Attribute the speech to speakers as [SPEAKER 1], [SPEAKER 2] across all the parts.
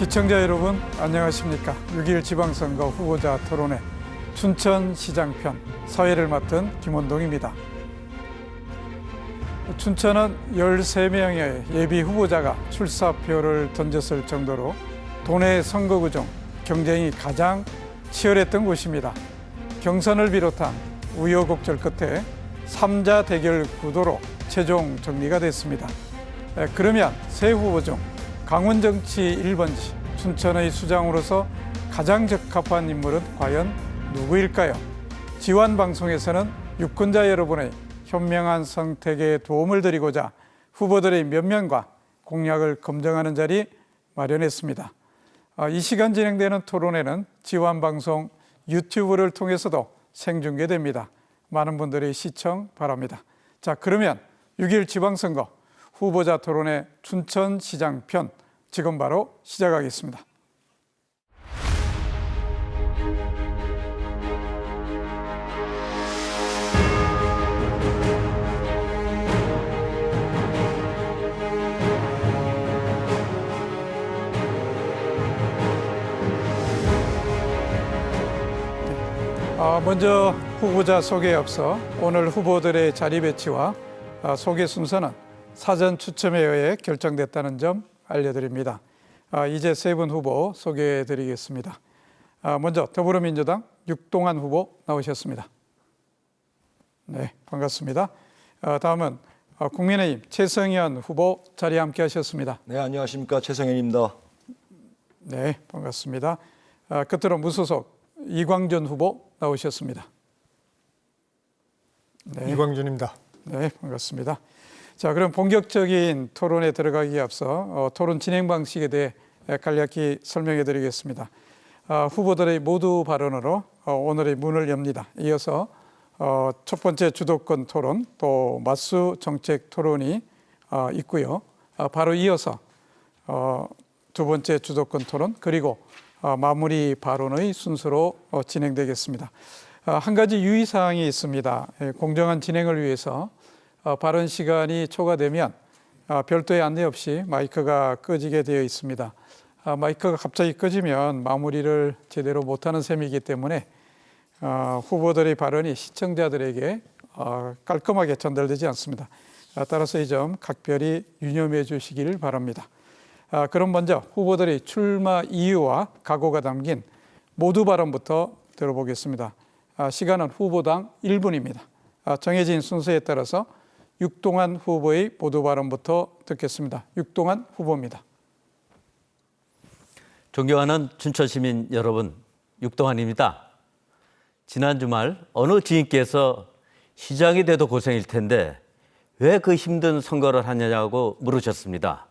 [SPEAKER 1] 시청자 여러분 안녕하십니까. 6.1 지방선거 후보자 토론회 춘천시장편 사회를 맡은 김원동입니다. 춘천은 13명의 예비 후보자가 출사표를 던졌을 정도로 도내 선거구 중 경쟁이 가장 치열했던 곳입니다. 경선을 비롯한 우여곡절 끝에 3자 대결 구도로 최종 정리가 됐습니다. 그러면 새 후보 중 강원정치 1번지 춘천의 수장으로서 가장 적합한 인물은 과연 누구일까요? 지환방송에서는 유권자 여러분의 현명한 선택에 도움을 드리고자 후보들의 면면과 공약을 검증하는 자리 마련했습니다. 이 시간 진행되는 토론회는 지환방송 유튜브를 통해서도 생중계됩니다. 많은 분들의 시청 바랍니다. 자, 그러면 6.1 지방선거 후보자 토론회 춘천시장 편 지금 바로 시작하겠습니다. 먼저 후보자 소개에 앞서 오늘 후보들의 자리 배치와 소개 순서는 사전 추첨에 의해 결정됐다는 점 알려드립니다. 이제 세 분 후보 소개해드리겠습니다. 먼저 더불어민주당 육동환 후보 나오셨습니다. 네, 반갑습니다. 다음은 국민의힘 최성현 후보 자리에 함께 하셨습니다.
[SPEAKER 2] 네, 안녕하십니까. 최성현입니다.
[SPEAKER 1] 네, 반갑습니다. 끝으로 무소속 이광준 후보 나오셨습니다. 네.
[SPEAKER 3] 이광준입니다.
[SPEAKER 1] 네, 반갑습니다. 자, 그럼 본격적인 토론에 들어가기에 앞서 토론 진행 방식에 대해 간략히 설명해 드리겠습니다. 후보들의 모두 발언으로 오늘의 문을 엽니다. 이어서 첫 번째 주도권 토론, 또 맞수 정책 토론이 있고요. 바로 이어서 두 번째 주도권 토론, 그리고 마무리 발언의 순서로 진행되겠습니다. 한 가지 유의사항이 있습니다. 공정한 진행을 위해서 발언 시간이 초과되면 별도의 안내 없이 마이크가 꺼지게 되어 있습니다. 마이크가 갑자기 꺼지면 마무리를 제대로 못하는 셈이기 때문에 후보들의 발언이 시청자들에게 깔끔하게 전달되지 않습니다. 따라서 이 점 각별히 유념해 주시길 바랍니다. 그럼 먼저 후보들의 출마 이유와 각오가 담긴 모두 발언부터 들어보겠습니다. 시간은 후보당 1분입니다. 정해진 순서에 따라서 육동환 후보의 모두 발언부터 듣겠습니다. 육동환 후보입니다.
[SPEAKER 4] 존경하는 춘천시민 여러분, 육동환입니다. 지난 주말 어느 지인께서 시장이 돼도 고생일 텐데 왜 그 힘든 선거를 하느냐고 물으셨습니다.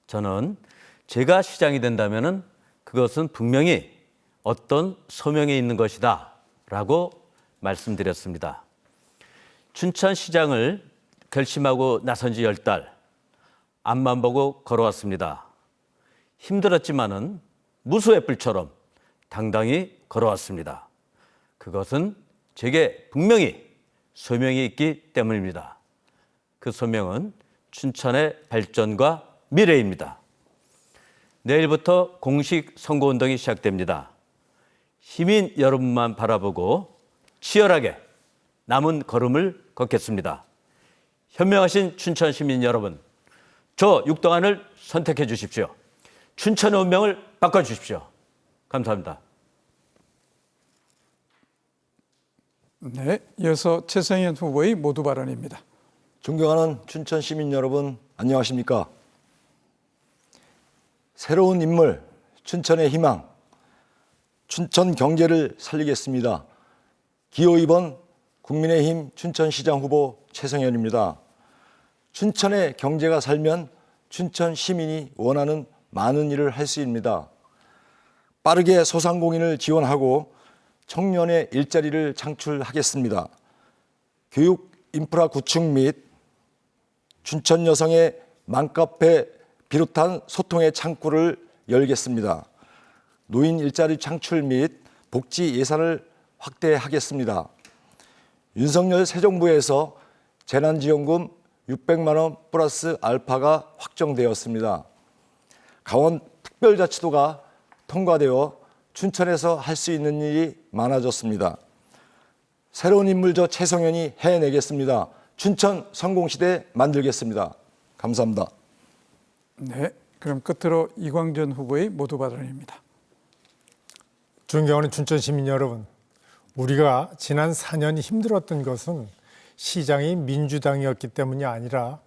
[SPEAKER 4] 저는 제가 시장이 된다면 그것은 분명히 어떤 소명이 있는 것이다 라고 말씀드렸습니다. 춘천시장을 결심하고 나선 지 10달, 앞만 보고 걸어왔습니다. 힘들었지만은 무수의 뿔처럼 당당히 걸어왔습니다. 그것은 제게 분명히 소명이 있기 때문입니다. 그 소명은 춘천의 발전과 미래입니다. 내일부터 공식 선거운동이 시작됩니다. 시민 여러분만 바라보고 치열하게 남은 걸음을 걷겠습니다. 현명하신 춘천 시민 여러분, 저 육동환을 선택해 주십시오. 춘천의 운명을 바꿔주십시오. 감사합니다.
[SPEAKER 1] 네, 이어서 최성현 후보의 모두 발언입니다.
[SPEAKER 2] 존경하는 춘천 시민 여러분, 안녕하십니까. 새로운 인물, 춘천의 희망, 춘천 경제를 살리겠습니다. 기호 2번 국민의힘 춘천시장 후보 최성현입니다. 춘천의 경제가 살면 춘천 시민이 원하는 많은 일을 할 수 있습니다. 빠르게 소상공인을 지원하고 청년의 일자리를 창출하겠습니다. 교육 인프라 구축 및 춘천 여성의 맘카페 비롯한 소통의 창구를 열겠습니다. 노인 일자리 창출 및 복지 예산을 확대하겠습니다. 윤석열 새 정부에서 재난지원금 600만 원 플러스 알파가 확정되었습니다. 강원 특별자치도가 통과되어 춘천에서 할 수 있는 일이 많아졌습니다. 새로운 인물 저 최성현이 해내겠습니다. 춘천 성공시대 만들겠습니다. 감사합니다.
[SPEAKER 1] 네, 그럼 끝으로 이광준 후보의 모두 발언입니다.
[SPEAKER 3] 존경하는 춘천 시민 여러분, 우리가 지난 4년 힘들었던 것은 시장이 민주당이었기 때문이 아니라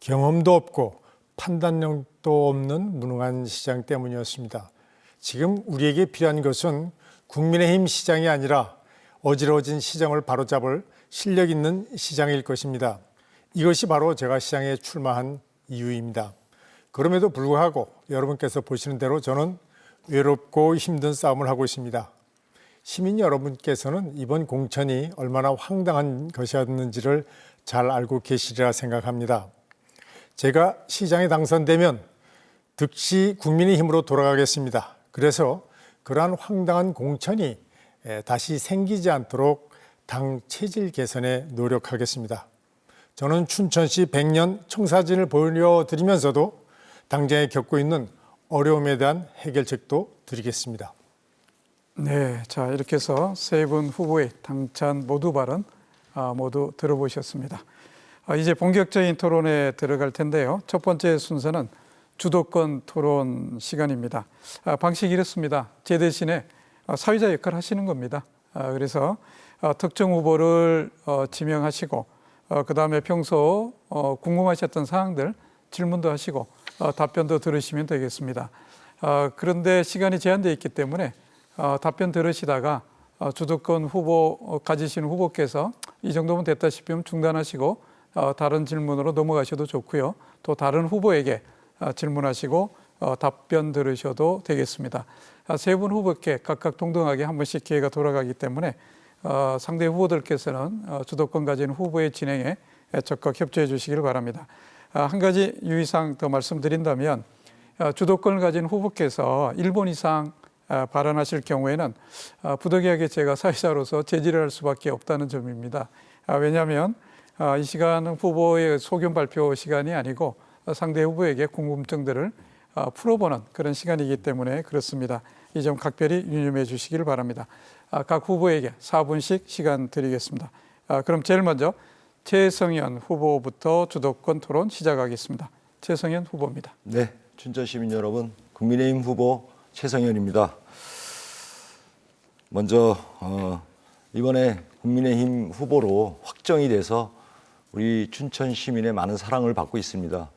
[SPEAKER 3] 경험도 없고 판단력도 없는 무능한 시장 때문이었습니다. 지금 우리에게 필요한 것은 국민의힘 시장이 아니라 어지러워진 시장을 바로잡을 실력 있는 시장일 것입니다. 이것이 바로 제가 시장에 출마한 이유입니다. 그럼에도 불구하고 여러분께서 보시는 대로 저는 외롭고 힘든 싸움을 하고 있습니다. 시민 여러분께서는 이번 공천이 얼마나 황당한 것이었는지를 잘 알고 계시리라 생각합니다. 제가 시장에 당선되면 득시 국민의힘으로 돌아가겠습니다. 그래서 그러한 황당한 공천이 다시 생기지 않도록 당 체질 개선에 노력하겠습니다. 저는 춘천시 100년 청사진을 보여드리면서도 당장에 겪고 있는 어려움에 대한 해결책도 드리겠습니다.
[SPEAKER 1] 네, 자 이렇게 해서 세 분 후보의 당찬 모두 발언 모두 들어보셨습니다. 이제 본격적인 토론에 들어갈 텐데요. 첫 번째 순서는 주도권 토론 시간입니다. 방식이 이렇습니다. 제 대신에 사회자 역할을 하시는 겁니다. 그래서 특정 후보를 지명하시고 그 다음에 평소 궁금하셨던 사항들 질문도 하시고 답변도 들으시면 되겠습니다. 그런데 시간이 제한되어 있기 때문에 답변 들으시다가 주도권 후보 가지시는 후보께서 이 정도면 됐다 싶으면 중단하시고 다른 질문으로 넘어가셔도 좋고요. 또 다른 후보에게 질문하시고 답변 들으셔도 되겠습니다. 세 분 후보께 각각 동등하게 한 번씩 기회가 돌아가기 때문에 상대 후보들께서는 주도권 가진 후보의 진행에 적극 협조해 주시길 바랍니다. 한 가지 유의사항 더 말씀드린다면 주도권을 가진 후보께서 1분 이상 발언하실 경우에는 부득이하게 제가 사회자로서 제지를 할 수밖에 없다는 점입니다. 왜냐하면 이 시간은 후보의 소견 발표 시간이 아니고 상대 후보에게 궁금증들을 풀어보는 그런 시간이기 때문에 그렇습니다. 이 점 각별히 유념해 주시길 바랍니다. 각 후보에게 4분씩 시간 드리겠습니다. 그럼 제일 먼저 최성현 후보부터 주도권 토론 시작하겠습니다. 최성현 후보입니다.
[SPEAKER 2] 네, 춘천 시민 여러분, 국민의힘 후보 최성현입니다. 먼저 이번에 국민의힘 후보로 확정이 돼서 우리 춘천 시민의 많은 사랑을 받고 있습니다.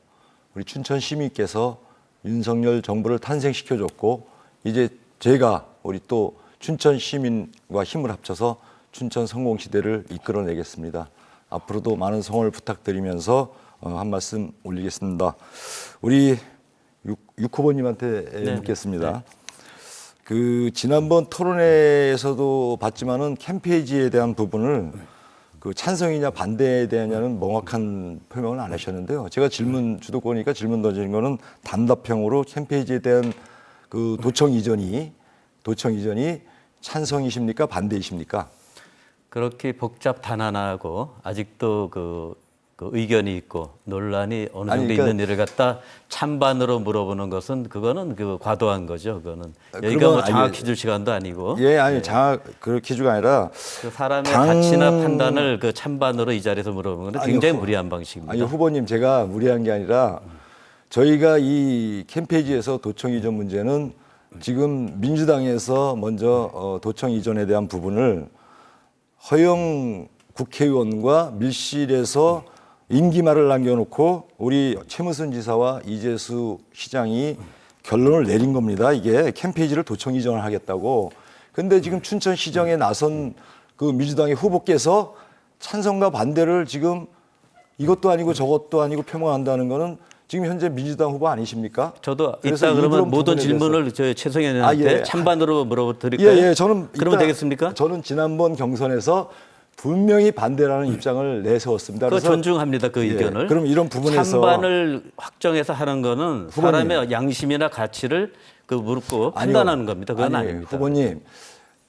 [SPEAKER 2] 우리 춘천 시민께서 윤석열 정부를 탄생시켜줬고 이제 제가 우리 또 춘천 시민과 힘을 합쳐서 춘천 성공시대를 이끌어내겠습니다. 앞으로도 많은 성원을 부탁드리면서 한 말씀 올리겠습니다. 우리 육 후보님한테 묻겠습니다.
[SPEAKER 4] 네.
[SPEAKER 2] 그 지난번 토론회에서도 봤지만은 캠페이지에 대한 부분을 그 찬성이냐 반대에 대하냐는 명확한 표명을 안 하셨는데요. 제가 주도권이니까 질문 던지는 거는 단답형으로 캠페이지에 대한 그 도청 이전이 찬성이십니까 반대이십니까?
[SPEAKER 4] 그렇게 복잡 단안하고 아직도 그 의견이 있고 논란이 어느 정도
[SPEAKER 2] 그러니까
[SPEAKER 4] 있는 일을 갖다 찬반으로 물어보는 것은 그거는 과도한 거죠. 그거는 여기가
[SPEAKER 2] 그건
[SPEAKER 4] 뭐 장학 퀴즈 시간도 아니고.
[SPEAKER 2] 예, 아니 장학 그 퀴즈가 아니라
[SPEAKER 4] 그 사람의 가치나 판단을 그 찬반으로 이 자리에서 물어보는 건 굉장히 무리한 방식입니다.
[SPEAKER 2] 아니 후보님 제가 무리한 게 아니라 저희가 이 캠페이지에서 도청 이전 문제는 지금 민주당에서 먼저 도청 이전에 대한 부분을 허영 국회의원과 밀실에서 임기말을 남겨놓고 우리 최무순 지사와 이재수 시장이 결론을 내린 겁니다. 이게 캠페이지를 도청 이전을 하겠다고. 근데 지금 춘천시정에 나선 그 민주당의 후보께서 찬성과 반대를 지금 이것도 아니고 저것도 아니고 표명한다는 거는 지금 현재 민주당 후보 아니십니까?
[SPEAKER 4] 저도
[SPEAKER 2] 그래서
[SPEAKER 4] 이따 그러면
[SPEAKER 2] 이런
[SPEAKER 4] 모든
[SPEAKER 2] 부분에
[SPEAKER 4] 질문을 저 최성현 의원한테
[SPEAKER 2] 예.
[SPEAKER 4] 찬반으로 물어드릴까요?
[SPEAKER 2] 예, 저는
[SPEAKER 4] 그러면
[SPEAKER 2] 이따
[SPEAKER 4] 되겠습니까?
[SPEAKER 2] 저는 지난번 경선에서 분명히 반대라는 입장을 내세웠습니다.
[SPEAKER 4] 그거
[SPEAKER 2] 그래서
[SPEAKER 4] 존중합니다. 그
[SPEAKER 2] 예,
[SPEAKER 4] 의견을.
[SPEAKER 2] 그럼 이런 부분에서
[SPEAKER 4] 찬반을 확정해서 하는 거는
[SPEAKER 2] 후보님.
[SPEAKER 4] 사람의 양심이나 가치를 묻고 판단하는 겁니다. 그건
[SPEAKER 2] 아니,
[SPEAKER 4] 아닙니다.
[SPEAKER 2] 후보님,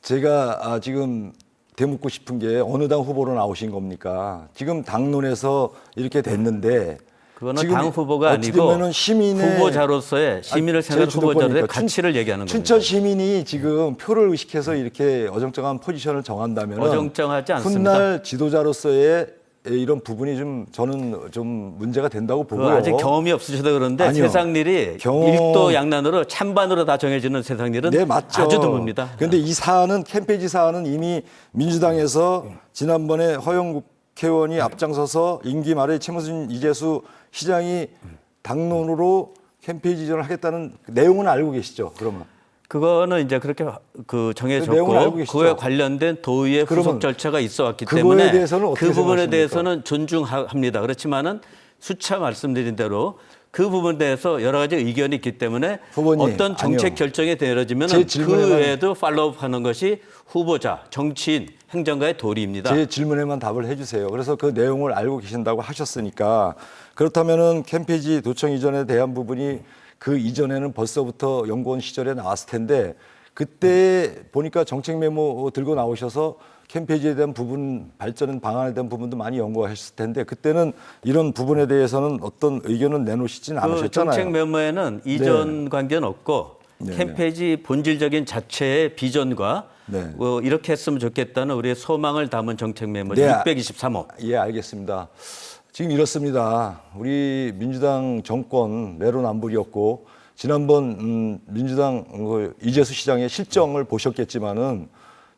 [SPEAKER 2] 제가 지금 되묻고 싶은 게 어느 당 후보로 나오신 겁니까? 지금 당론에서 이렇게 됐는데
[SPEAKER 4] 그거는
[SPEAKER 2] 지금
[SPEAKER 4] 당 후보가
[SPEAKER 2] 어찌
[SPEAKER 4] 아니고
[SPEAKER 2] 보면은 시민의
[SPEAKER 4] 후보자로서의 시민을 생각하는 후보자들의 가치를 얘기하는
[SPEAKER 2] 춘천
[SPEAKER 4] 겁니다.
[SPEAKER 2] 시민이 지금 표를 의식해서 이렇게 어정쩡한 포지션을 정한다면
[SPEAKER 4] 어정쩡하지 않습니다.
[SPEAKER 2] 훗날 지도자로서의 이런 부분이 좀 저는 좀 문제가 된다고
[SPEAKER 4] 그
[SPEAKER 2] 보고요.
[SPEAKER 4] 아직 경험이 없으셔서 그런데
[SPEAKER 2] 아니요.
[SPEAKER 4] 세상 일이 일도 양난으로 찬반으로 다 정해지는 세상 일은
[SPEAKER 2] 네, 맞죠.
[SPEAKER 4] 아주 드뭅니다.
[SPEAKER 2] 그런데 이 사안은 캠페이지 사안은 이미 민주당에서 지난번에 허영 국회의원이 앞장서서 임기 말에 최문순 이재수 시장이 당론으로 캠페이지 이전을 하겠다는 내용은 알고 계시죠? 그러면
[SPEAKER 4] 그거는 이제 그렇게 그
[SPEAKER 2] 그 내용을 알고
[SPEAKER 4] 정해졌고
[SPEAKER 2] 계시죠?
[SPEAKER 4] 그에 관련된 도의의
[SPEAKER 2] 그러면
[SPEAKER 4] 후속 절차가 있어 왔기
[SPEAKER 2] 그거에
[SPEAKER 4] 때문에
[SPEAKER 2] 대해서는 어떻게
[SPEAKER 4] 그 부분에
[SPEAKER 2] 생각하십니까?
[SPEAKER 4] 대해서는 존중합니다. 그렇지만은 수차 말씀드린 대로 그 부분에 대해서 여러 가지 의견이 있기 때문에
[SPEAKER 2] 후보님,
[SPEAKER 4] 어떤 정책
[SPEAKER 2] 아니요.
[SPEAKER 4] 결정이 내려지면
[SPEAKER 2] 제
[SPEAKER 4] 그
[SPEAKER 2] 질문에만-
[SPEAKER 4] 외에도 팔로우하는 것이 후보자, 정치인, 행정가의 도리입니다.
[SPEAKER 2] 제 질문에만 답을 해주세요. 그래서 그 내용을 알고 계신다고 하셨으니까 그렇다면은 캠페이지 도청 이전에 대한 부분이 그 이전에는 벌써부터 연구원 시절에 나왔을 텐데 그때 보니까 정책 메모 들고 나오셔서 캠페이지에 대한 부분 발전 방안에 대한 부분도 많이 연구하셨을 텐데 그때는 이런 부분에 대해서는 어떤 의견은 내놓으시진
[SPEAKER 4] 그
[SPEAKER 2] 않으셨잖아요.
[SPEAKER 4] 정책 메모에는 이전 관계는 없고
[SPEAKER 2] 네,
[SPEAKER 4] 캠페이지 본질적인 자체의 비전과
[SPEAKER 2] 네.
[SPEAKER 4] 이렇게 했으면 좋겠다는 우리의 소망을 담은 정책 메모죠.
[SPEAKER 2] 네.
[SPEAKER 4] 623호.
[SPEAKER 2] 예, 알겠습니다. 지금 이렇습니다. 우리 민주당 정권 내로남불이었고 지난번 민주당 이재수 시장의 실정을 보셨겠지만은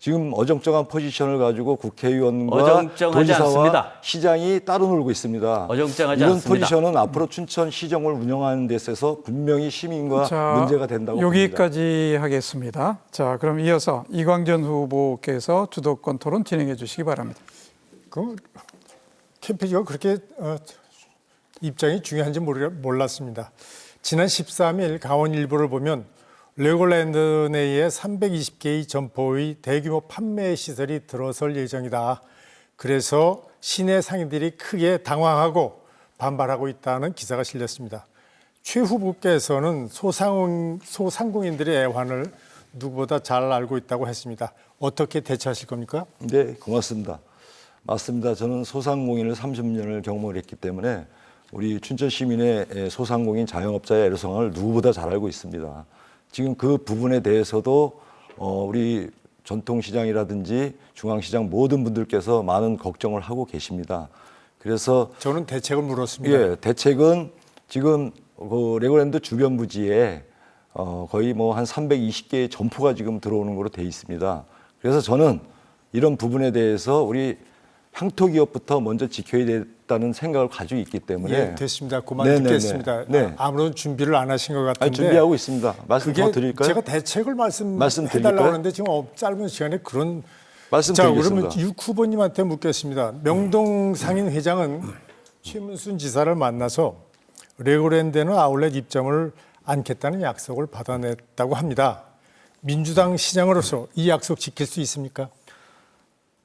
[SPEAKER 2] 지금 어정쩡한 포지션을 가지고 국회의원과
[SPEAKER 4] 어정쩡하지
[SPEAKER 2] 도지사와
[SPEAKER 4] 않습니다.
[SPEAKER 2] 시장이 따로 놀고 있습니다.
[SPEAKER 4] 어정쩡하지
[SPEAKER 2] 이런
[SPEAKER 4] 않습니다.
[SPEAKER 2] 포지션은 앞으로 춘천 시정을 운영하는 데 있어서 분명히 시민과 문제가 된다고 봅니다.
[SPEAKER 1] 여기까지 하겠습니다. 자, 그럼 이어서 이광전 후보께서 주도권 토론 진행해 주시기 바랍니다.
[SPEAKER 3] 그 캠페이지가 그렇게 입장이 중요한지 몰랐습니다. 지난 13일 강원일보를 보면 레고랜드 내에 320개의 점포의 대규모 판매 시설이 들어설 예정이다. 그래서 시내 상인들이 크게 당황하고 반발하고 있다는 기사가 실렸습니다. 최 후보께서는 소상공인들의 애환을 누구보다 잘 알고 있다고 했습니다. 어떻게 대처하실 겁니까?
[SPEAKER 2] 네, 고맙습니다. 맞습니다. 저는 소상공인을 30년을 경험을 했기 때문에 우리 춘천 시민의 소상공인 자영업자의 애로사항을 누구보다 잘 알고 있습니다. 지금 그 부분에 대해서도 우리 전통시장이라든지 중앙시장 모든 분들께서 많은 걱정을 하고 계십니다. 그래서
[SPEAKER 3] 저는 대책을 물었습니다.
[SPEAKER 2] 예, 대책은 지금 그 레고랜드 주변 부지에 거의 뭐 한 320개의 점포가 지금 들어오는 걸로 돼 있습니다. 그래서 저는 이런 부분에 대해서 우리 향토 기업부터 먼저 지켜야 되겠다는 생각을 가지고 있기 때문에
[SPEAKER 3] 예, 됐습니다. 그만
[SPEAKER 2] 네네네.
[SPEAKER 3] 듣겠습니다.
[SPEAKER 2] 네.
[SPEAKER 3] 아무런 준비를 안 하신 것 같은데.
[SPEAKER 2] 아니, 준비하고 있습니다. 말씀 더
[SPEAKER 3] 그게
[SPEAKER 2] 드릴까요?
[SPEAKER 3] 제가 대책을
[SPEAKER 2] 말씀
[SPEAKER 3] 말씀해달라고
[SPEAKER 2] 드릴까요?
[SPEAKER 3] 하는데 지금 짧은 시간에 그런.
[SPEAKER 2] 말씀
[SPEAKER 3] 자,
[SPEAKER 2] 드리겠습니다.
[SPEAKER 3] 그러면 육 후보님한테 묻겠습니다. 명동 상인 회장은 최문순 지사를 만나서 레고랜드는 아울렛 입점을 않겠다는 약속을 받아냈다고 합니다. 민주당 시장으로서 이 약속 지킬 수 있습니까?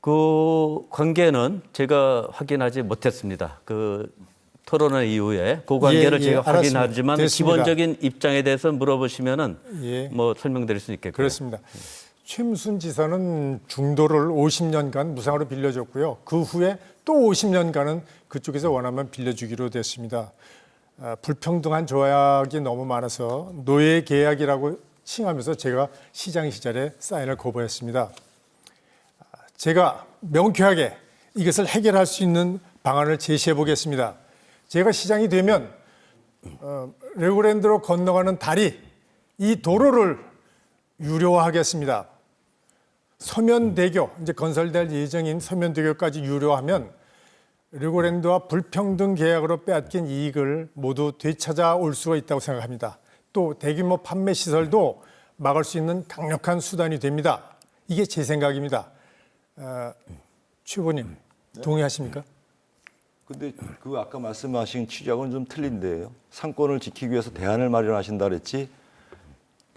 [SPEAKER 4] 그 관계는 제가 확인하지 못했습니다. 그 토론회 이후에 그 관계를
[SPEAKER 3] 예,
[SPEAKER 4] 제가
[SPEAKER 3] 알았습니다.
[SPEAKER 4] 확인하지만
[SPEAKER 3] 됐습니다.
[SPEAKER 4] 기본적인 입장에 대해서 물어보시면은
[SPEAKER 3] 예.
[SPEAKER 4] 뭐 설명드릴 수 있겠고요.
[SPEAKER 3] 그렇습니다. 최무순 지사는 중도를 50년간 무상으로 빌려줬고요. 그 후에 또 50년간은 그쪽에서 원하면 빌려주기로 됐습니다. 불평등한 조약이 너무 많아서 노예 계약이라고 칭하면서 제가 시장 시절에 사인을 거부했습니다. 제가 명쾌하게 이것을 해결할 수 있는 방안을 제시해 보겠습니다. 제가 시장이 되면 레고랜드로 건너가는 다리, 이 도로를 유료화하겠습니다. 서면대교, 이제 건설될 예정인 서면대교까지 유료하면 레고랜드와 불평등 계약으로 빼앗긴 이익을 모두 되찾아올 수가 있다고 생각합니다. 또 대규모 판매 시설도 막을 수 있는 강력한 수단이 됩니다. 이게 제 생각입니다. 최 후보님 동의하십니까?
[SPEAKER 2] 근데 그 아까 말씀하신 취지하고는 좀 틀린데요. 상권을 지키기 위해서 대안을 마련하신다 그랬지.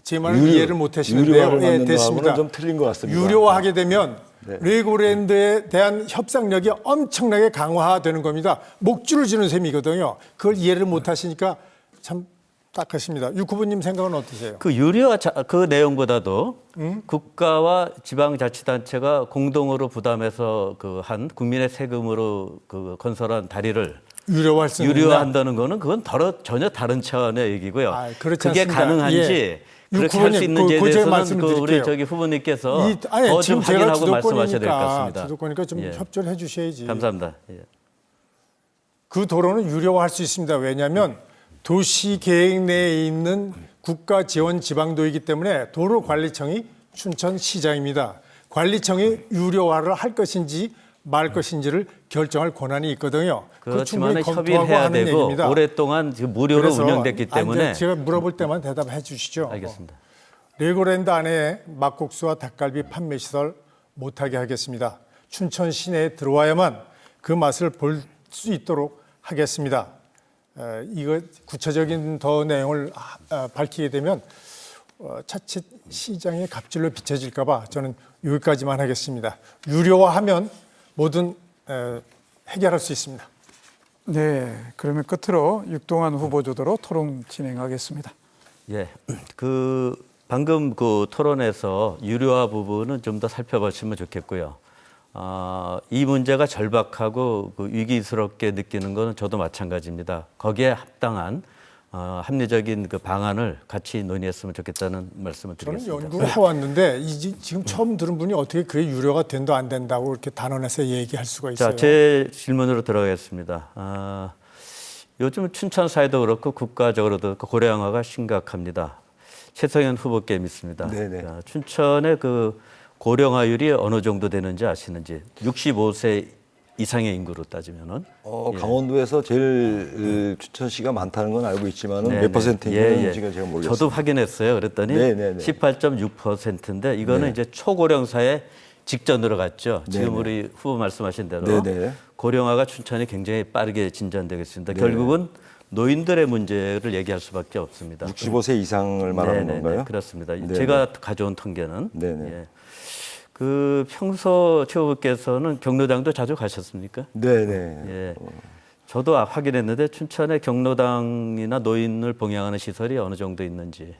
[SPEAKER 3] 제 말을 이해를 못 하시는데요.
[SPEAKER 2] 유료화를
[SPEAKER 3] 예,
[SPEAKER 2] 만든다고는
[SPEAKER 3] 됐습니다.
[SPEAKER 2] 좀 틀린 것 같습니다.
[SPEAKER 3] 유료화하게 되면
[SPEAKER 2] 네.
[SPEAKER 3] 레고랜드에 대한 협상력이 엄청나게 강화되는 겁니다. 목줄을 지는 셈이거든요. 그걸 이해를 못 하시니까 참 딱하십니다. 육 후보님 생각은 어떠세요?
[SPEAKER 4] 그 유료화 그 내용보다도 국가와 지방자치단체가 공동으로 부담해서 그 한 국민의 세금으로 그 건설한 다리를
[SPEAKER 3] 유료화할 수 있는
[SPEAKER 4] 유료화한다는 거는 그건 전혀 다른 차원의 얘기고요.
[SPEAKER 3] 그렇지
[SPEAKER 4] 그게
[SPEAKER 3] 않습니다.
[SPEAKER 4] 가능한지
[SPEAKER 3] 예.
[SPEAKER 4] 그렇게 할 수
[SPEAKER 3] 후보님,
[SPEAKER 4] 있는지에
[SPEAKER 3] 제가
[SPEAKER 4] 대해서는
[SPEAKER 3] 말씀을
[SPEAKER 4] 우리
[SPEAKER 3] 드릴게요.
[SPEAKER 4] 저기 후보님께서
[SPEAKER 3] 아니,
[SPEAKER 4] 더 좀
[SPEAKER 3] 지금 제가
[SPEAKER 4] 확인하고 말씀하셔야 될 것 같습니다.
[SPEAKER 3] 주도권이니까 좀
[SPEAKER 4] 예.
[SPEAKER 3] 협조를 해주셔야지.
[SPEAKER 4] 감사합니다. 예.
[SPEAKER 3] 그 도로는 유료화할 수 있습니다. 왜냐하면 도시 계획 내에 있는 국가 지원 지방도이기 때문에 도로관리청이 춘천시장입니다. 관리청이 유료화를 할 것인지 말 것인지를 결정할 권한이 있거든요. 그거
[SPEAKER 4] 그렇지만
[SPEAKER 3] 충분히
[SPEAKER 4] 협의를
[SPEAKER 3] 검토하고
[SPEAKER 4] 해야
[SPEAKER 3] 하는
[SPEAKER 4] 되고
[SPEAKER 3] 얘기입니다.
[SPEAKER 4] 오랫동안 지금 무료로
[SPEAKER 3] 그래서
[SPEAKER 4] 운영됐기 때문에
[SPEAKER 3] 제가 물어볼 때만 대답해 주시죠.
[SPEAKER 4] 알겠습니다.
[SPEAKER 3] 레고랜드 안에 막국수와 닭갈비 판매 시설 못하게 하겠습니다. 춘천 시내에 들어와야만 그 맛을 볼 수 있도록 하겠습니다. 이거 구체적인 더 내용을 밝히게 되면 자칫 시장의 갑질로 비춰질까 봐 저는 여기까지만 하겠습니다. 유료화하면 뭐든 해결할 수 있습니다.
[SPEAKER 1] 네, 그러면 끝으로 육동환 후보 주도로 토론 진행하겠습니다.
[SPEAKER 4] 예, 그 방금 그 토론에서 유료화 부분은 좀 더 살펴보시면 좋겠고요. 이 문제가 절박하고 그 위기스럽게 느끼는 것은 저도 마찬가지입니다. 거기에 합당한 합리적인 그 방안을 같이 논의했으면 좋겠다는 말씀을
[SPEAKER 3] 저는
[SPEAKER 4] 드리겠습니다.
[SPEAKER 3] 연구를 해왔는데 지금 처음 들은 분이 어떻게 그게 유료가 된다 안 된다고 이렇게 단언해서 얘기할 수가 있어요?
[SPEAKER 4] 자, 제 질문으로 들어가겠습니다. 요즘 춘천 사회도 그렇고 국가적으로도 고령화가 심각합니다. 최성현 후보께 묻습니다.
[SPEAKER 2] 네네.
[SPEAKER 4] 자, 춘천의 그 고령화율이 어느 정도 되는지 아시는지 65세 이상의 인구로 따지면은
[SPEAKER 2] 강원도에서 제일 춘천시가 많다는 건 알고 있지만은
[SPEAKER 4] 네네.
[SPEAKER 2] 몇 퍼센트인지는
[SPEAKER 4] 예, 예.
[SPEAKER 2] 지금 제가 모르겠습니다.
[SPEAKER 4] 저도 확인했어요. 그랬더니
[SPEAKER 2] 네네네.
[SPEAKER 4] 18.6%인데 이거는 이제 초고령사에 직전으로 갔죠. 지금
[SPEAKER 2] 네네.
[SPEAKER 4] 우리 후보 말씀하신 대로
[SPEAKER 2] 네네.
[SPEAKER 4] 고령화가 춘천이 굉장히 빠르게 진전되고 있습니다.
[SPEAKER 2] 네네.
[SPEAKER 4] 결국은 노인들의 문제를 얘기할 수밖에 없습니다.
[SPEAKER 2] 65세 이상을 말하는
[SPEAKER 4] 네네네.
[SPEAKER 2] 건가요?
[SPEAKER 4] 그렇습니다.
[SPEAKER 2] 네네.
[SPEAKER 4] 제가 가져온 통계는
[SPEAKER 2] 네네.
[SPEAKER 4] 예. 그 평소 최 후보께서는 경로당도 자주 가셨습니까?
[SPEAKER 2] 네네.
[SPEAKER 4] 예. 저도 확인했는데 춘천에 경로당이나 노인을 봉양하는 시설이 어느 정도 있는지.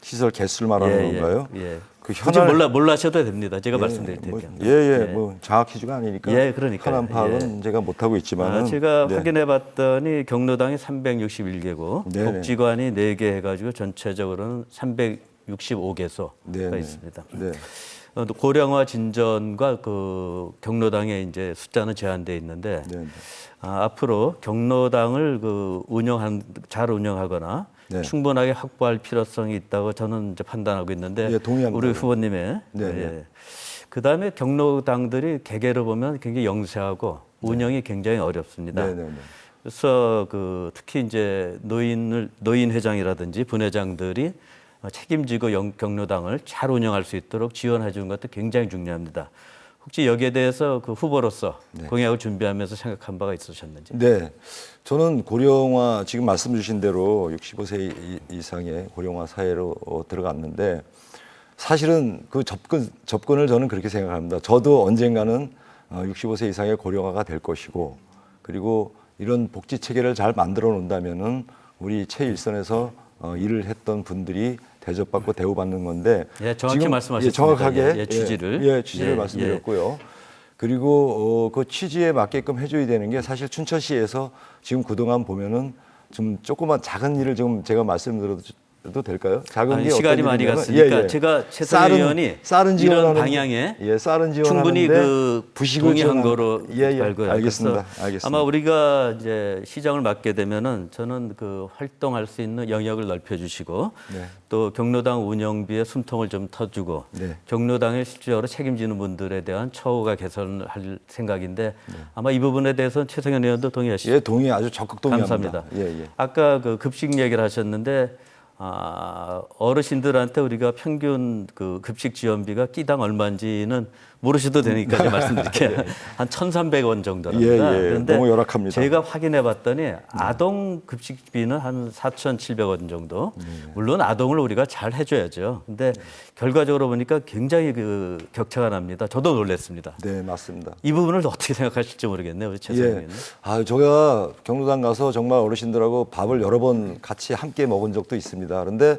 [SPEAKER 2] 시설 개수를 말하는 건가요?
[SPEAKER 4] 예.
[SPEAKER 2] 그
[SPEAKER 4] 굳이 몰라셔도 됩니다. 제가
[SPEAKER 2] 예,
[SPEAKER 4] 말씀드릴 테니까.
[SPEAKER 2] 뭐 장학 퀴즈가 아니니까
[SPEAKER 4] 예, 그러니까요.
[SPEAKER 2] 현안 파악은 제가 못 하고 있지만은
[SPEAKER 4] 제가
[SPEAKER 2] 네.
[SPEAKER 4] 확인해봤더니 경로당이 361개고
[SPEAKER 2] 네네.
[SPEAKER 4] 복지관이 4개 해가지고 전체적으로는 365개소가
[SPEAKER 2] 네네.
[SPEAKER 4] 있습니다.
[SPEAKER 2] 네.
[SPEAKER 4] 또 고령화 진전과 그 경로당의 이제 숫자는 제한돼 있는데
[SPEAKER 2] 네.
[SPEAKER 4] 앞으로 경로당을 잘 운영하거나
[SPEAKER 2] 네.
[SPEAKER 4] 충분하게 확보할 필요성이 있다고 저는 이제 판단하고 있는데
[SPEAKER 2] 예, 동의합니다.
[SPEAKER 4] 우리 후보님의
[SPEAKER 2] 네.
[SPEAKER 4] 그다음에 경로당들이 개개로 보면 굉장히 영세하고 운영이 굉장히 어렵습니다.
[SPEAKER 2] 네, 네, 네.
[SPEAKER 4] 그래서 그 특히 이제 노인 회장이라든지 분회장들이 책임지고 경로당을 잘 운영할 수 있도록 지원해 주는 것도 굉장히 중요합니다. 혹시 여기에 대해서 그 후보로서 공약을 준비하면서 생각한 바가 있으셨는지?
[SPEAKER 2] 네, 저는 고령화 지금 말씀 주신 대로 65세 이상의 고령화 사회로 들어갔는데 사실은 그 접근을 저는 그렇게 생각합니다. 저도 언젠가는 65세 이상의 고령화가 될 것이고 그리고 이런 복지 체계를 잘 만들어 놓는다면은 우리 최일선에서 일을 했던 분들이 대접받고 대우받는 건데
[SPEAKER 4] 예, 정확히
[SPEAKER 2] 지금
[SPEAKER 4] 말씀하셨습니다.
[SPEAKER 2] 정확하게
[SPEAKER 4] 취지를
[SPEAKER 2] 취지를 말씀드렸고요. 그리고 그 취지에 맞게끔 해줘야 되는 게 사실 춘천시에서 지금 그동안 보면은 좀 조그만 작은 일을 좀 제가 말씀드려도 될까요? 작은 게
[SPEAKER 4] 시간이
[SPEAKER 2] 어떤
[SPEAKER 4] 많이
[SPEAKER 2] 일이냐면,
[SPEAKER 4] 갔으니까 제가 최선 의원이
[SPEAKER 2] 쌀은
[SPEAKER 4] 이런
[SPEAKER 2] 지원하는-
[SPEAKER 4] 방향에
[SPEAKER 2] 쌀은
[SPEAKER 4] 충분히
[SPEAKER 2] 지원하는데
[SPEAKER 4] 그
[SPEAKER 2] 부식을
[SPEAKER 4] 동의한
[SPEAKER 2] 지원하는-
[SPEAKER 4] 거로 알고요.
[SPEAKER 2] 알겠습니다.
[SPEAKER 4] 그래서
[SPEAKER 2] 알겠습니다.
[SPEAKER 4] 아마 우리가 이제 시장을 맡게 되면은 저는 그 활동할 수 있는 영역을 넓혀주시고
[SPEAKER 2] 네.
[SPEAKER 4] 또 경로당 운영비에 숨통을 좀 터주고
[SPEAKER 2] 네.
[SPEAKER 4] 경로당을 실질적으로 책임지는 분들에 대한 처우가 개선을 할 생각인데
[SPEAKER 2] 네.
[SPEAKER 4] 아마 이 부분에 대해서는 최성현 의원도 동의하시죠?
[SPEAKER 2] 예, 동의 아주 적극 동의합니다.
[SPEAKER 4] 감사합니다.
[SPEAKER 2] 예.
[SPEAKER 4] 아까 그 급식 얘기를 하셨는데 어르신들한테 우리가 평균 그 급식 지원비가 끼당 얼마인지는 모르셔도 되니까 제가 말씀드릴게요. 한 1,300원 정도랍니다.
[SPEAKER 2] 예.
[SPEAKER 4] 그런데
[SPEAKER 2] 너무 열악합니다.
[SPEAKER 4] 제가 확인해 봤더니 아동 급식비는 한 4,700원 정도. 물론 아동을 우리가 잘 해줘야죠. 근데 결과적으로 보니까 굉장히 그 격차가 납니다. 저도 놀랐습니다.
[SPEAKER 2] 네, 맞습니다.
[SPEAKER 4] 이 부분을 어떻게 생각하실지 모르겠네요. 우리 최성현 의원님.
[SPEAKER 2] 제가 경로당 가서 정말 어르신들하고 밥을 여러 번 같이 함께 먹은 적도 있습니다. 그런데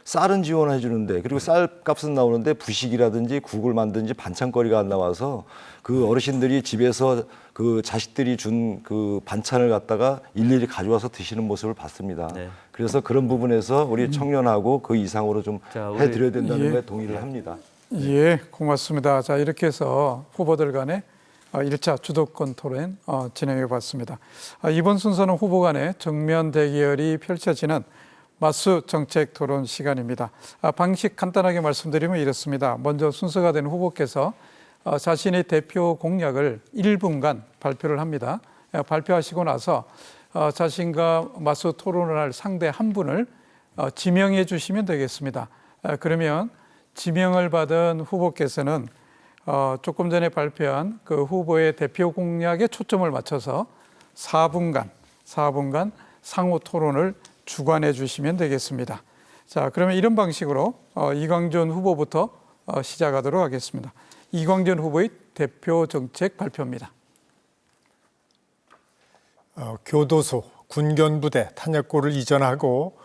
[SPEAKER 2] 쌀은 지원해 주는데 그리고 쌀 값은 나오는데 부식이라든지 국을 만든지 반찬거리가 안 나와서 그 어르신들이 집에서 그 자식들이 준 그 반찬을 갖다가 일일이 가져와서 드시는 모습을 봤습니다.
[SPEAKER 4] 네.
[SPEAKER 2] 그래서 그런 부분에서 우리 청년하고 그 이상으로 좀
[SPEAKER 4] 자, 우리-
[SPEAKER 2] 해드려야 된다는
[SPEAKER 1] 예.
[SPEAKER 2] 거에 동의를 합니다.
[SPEAKER 1] 예, 고맙습니다. 자, 이렇게 해서 후보들 간의 1차 주도권 토론 진행해 봤습니다. 이번 순서는 후보 간의 정면 대결이 펼쳐지는 마수 정책 토론 시간입니다. 방식 간단하게 말씀드리면 이렇습니다. 먼저 순서가 된 후보께서 자신의 대표 공약을 1분간 발표를 합니다. 발표하시고 나서 자신과 맞서 토론을 할 상대 한 분을 지명해 주시면 되겠습니다. 그러면 지명을 받은 후보께서는 조금 전에 발표한 그 후보의 대표 공약에 초점을 맞춰서 4분간 상호 토론을 주관해 주시면 되겠습니다. 자, 그러면 이런 방식으로 이광준 후보부터 시작하도록 하겠습니다. 이광준 후보의 대표 정책 발표입니다.
[SPEAKER 3] 교도소, 군견부대, 탄약고를 이전하고